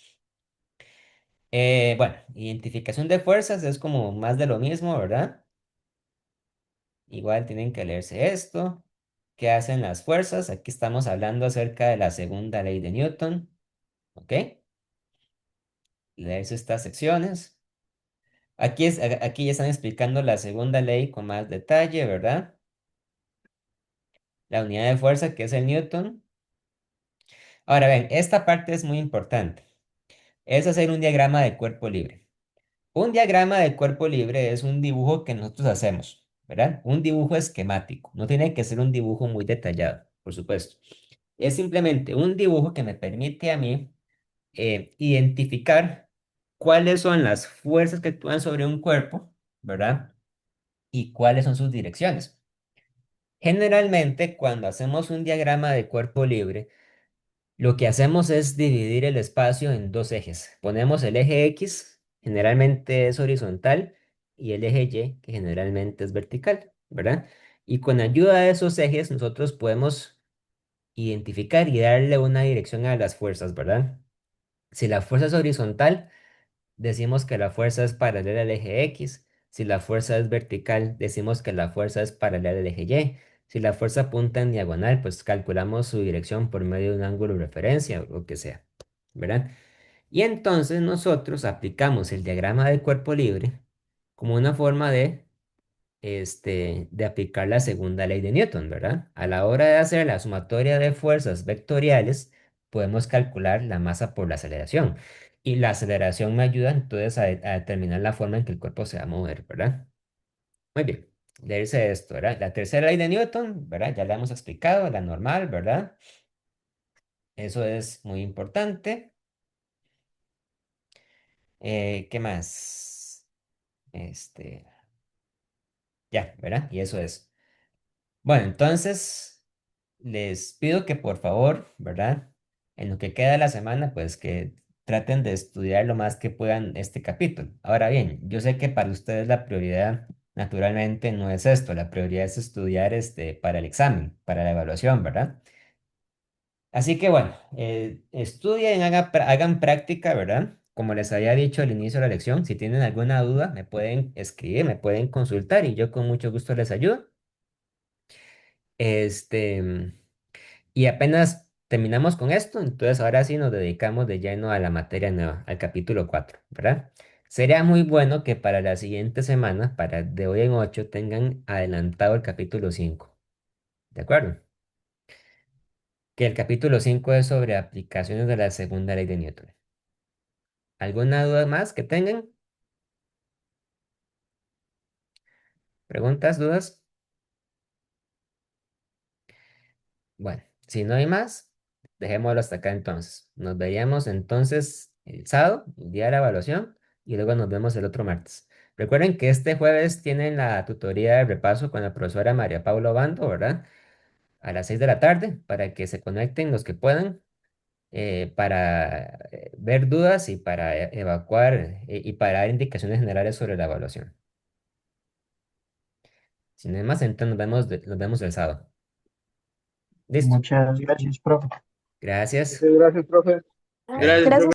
Bueno, identificación de fuerzas es como más de lo mismo, ¿verdad? Igual tienen que leerse esto. ¿Qué hacen las fuerzas? Aquí estamos hablando acerca de la segunda ley de Newton, ¿ok? Leerse estas secciones. Aquí ya están explicando la segunda ley con más detalle, ¿verdad? La unidad de fuerza, que es el Newton. Ahora ven, esta parte es muy importante. Es hacer un diagrama de cuerpo libre. Un diagrama de cuerpo libre es un dibujo que nosotros hacemos, ¿verdad? Un dibujo esquemático. No tiene que ser un dibujo muy detallado, por supuesto. Es simplemente un dibujo que me permite a mí identificar cuáles son las fuerzas que actúan sobre un cuerpo, ¿verdad? Y cuáles son sus direcciones. Generalmente, cuando hacemos un diagrama de cuerpo libre, lo que hacemos es dividir el espacio en dos ejes. Ponemos el eje X, generalmente es horizontal, y el eje Y, que generalmente es vertical, ¿verdad? Y con ayuda de esos ejes, nosotros podemos identificar y darle una dirección a las fuerzas, ¿verdad? Si la fuerza es horizontal, decimos que la fuerza es paralela al eje X. Si la fuerza es vertical, decimos que la fuerza es paralela al eje Y. Si la fuerza apunta en diagonal, pues calculamos su dirección por medio de un ángulo de referencia o lo que sea, ¿verdad? Y entonces nosotros aplicamos el diagrama del cuerpo libre como una forma de aplicar la segunda ley de Newton, ¿verdad? A la hora de hacer la sumatoria de fuerzas vectoriales, podemos calcular la masa por la aceleración. Y la aceleración me ayuda entonces a determinar la forma en que el cuerpo se va a mover, ¿verdad? Muy bien, leerse esto, ¿verdad? La tercera ley de Newton, ¿verdad? Ya la hemos explicado, la normal, ¿verdad? Eso es muy importante. ¿Qué más? Este, ya, ¿verdad? Y eso es. Bueno, entonces les pido que por favor, ¿verdad? En lo que queda de la semana, pues que traten de estudiar lo más que puedan este capítulo. Ahora bien, yo sé que para ustedes la prioridad naturalmente no es esto, la prioridad es estudiar para el examen, para la evaluación, ¿verdad? Así que bueno, estudien, hagan práctica, ¿verdad? Como les había dicho al inicio de la lección, si tienen alguna duda, me pueden escribir, me pueden consultar y yo con mucho gusto les ayudo. Este, y apenas terminamos con esto, entonces ahora sí nos dedicamos de lleno a la materia nueva, al capítulo 4, ¿verdad? Sería muy bueno que para la siguiente semana, para de hoy en 8, tengan adelantado el capítulo 5, ¿de acuerdo? que el capítulo 5 es sobre aplicaciones de la segunda ley de Newton. ¿Alguna duda más que tengan? ¿Preguntas, dudas? Bueno, si no hay más, dejémoslo hasta acá entonces. Nos veríamos entonces el sábado, el día de la evaluación, y luego nos vemos el otro martes. Recuerden que este jueves tienen la tutoría de repaso con la profesora María Paula Obando, ¿verdad? A las 6 de la tarde, para que se conecten los que puedan, para ver dudas y para evacuar y para dar indicaciones generales sobre la evaluación. Si no hay más, entonces nos vemos el sábado. Listo. Muchas gracias, profe. Gracias. Muchas gracias, profe. Gracias. Gracias, profe.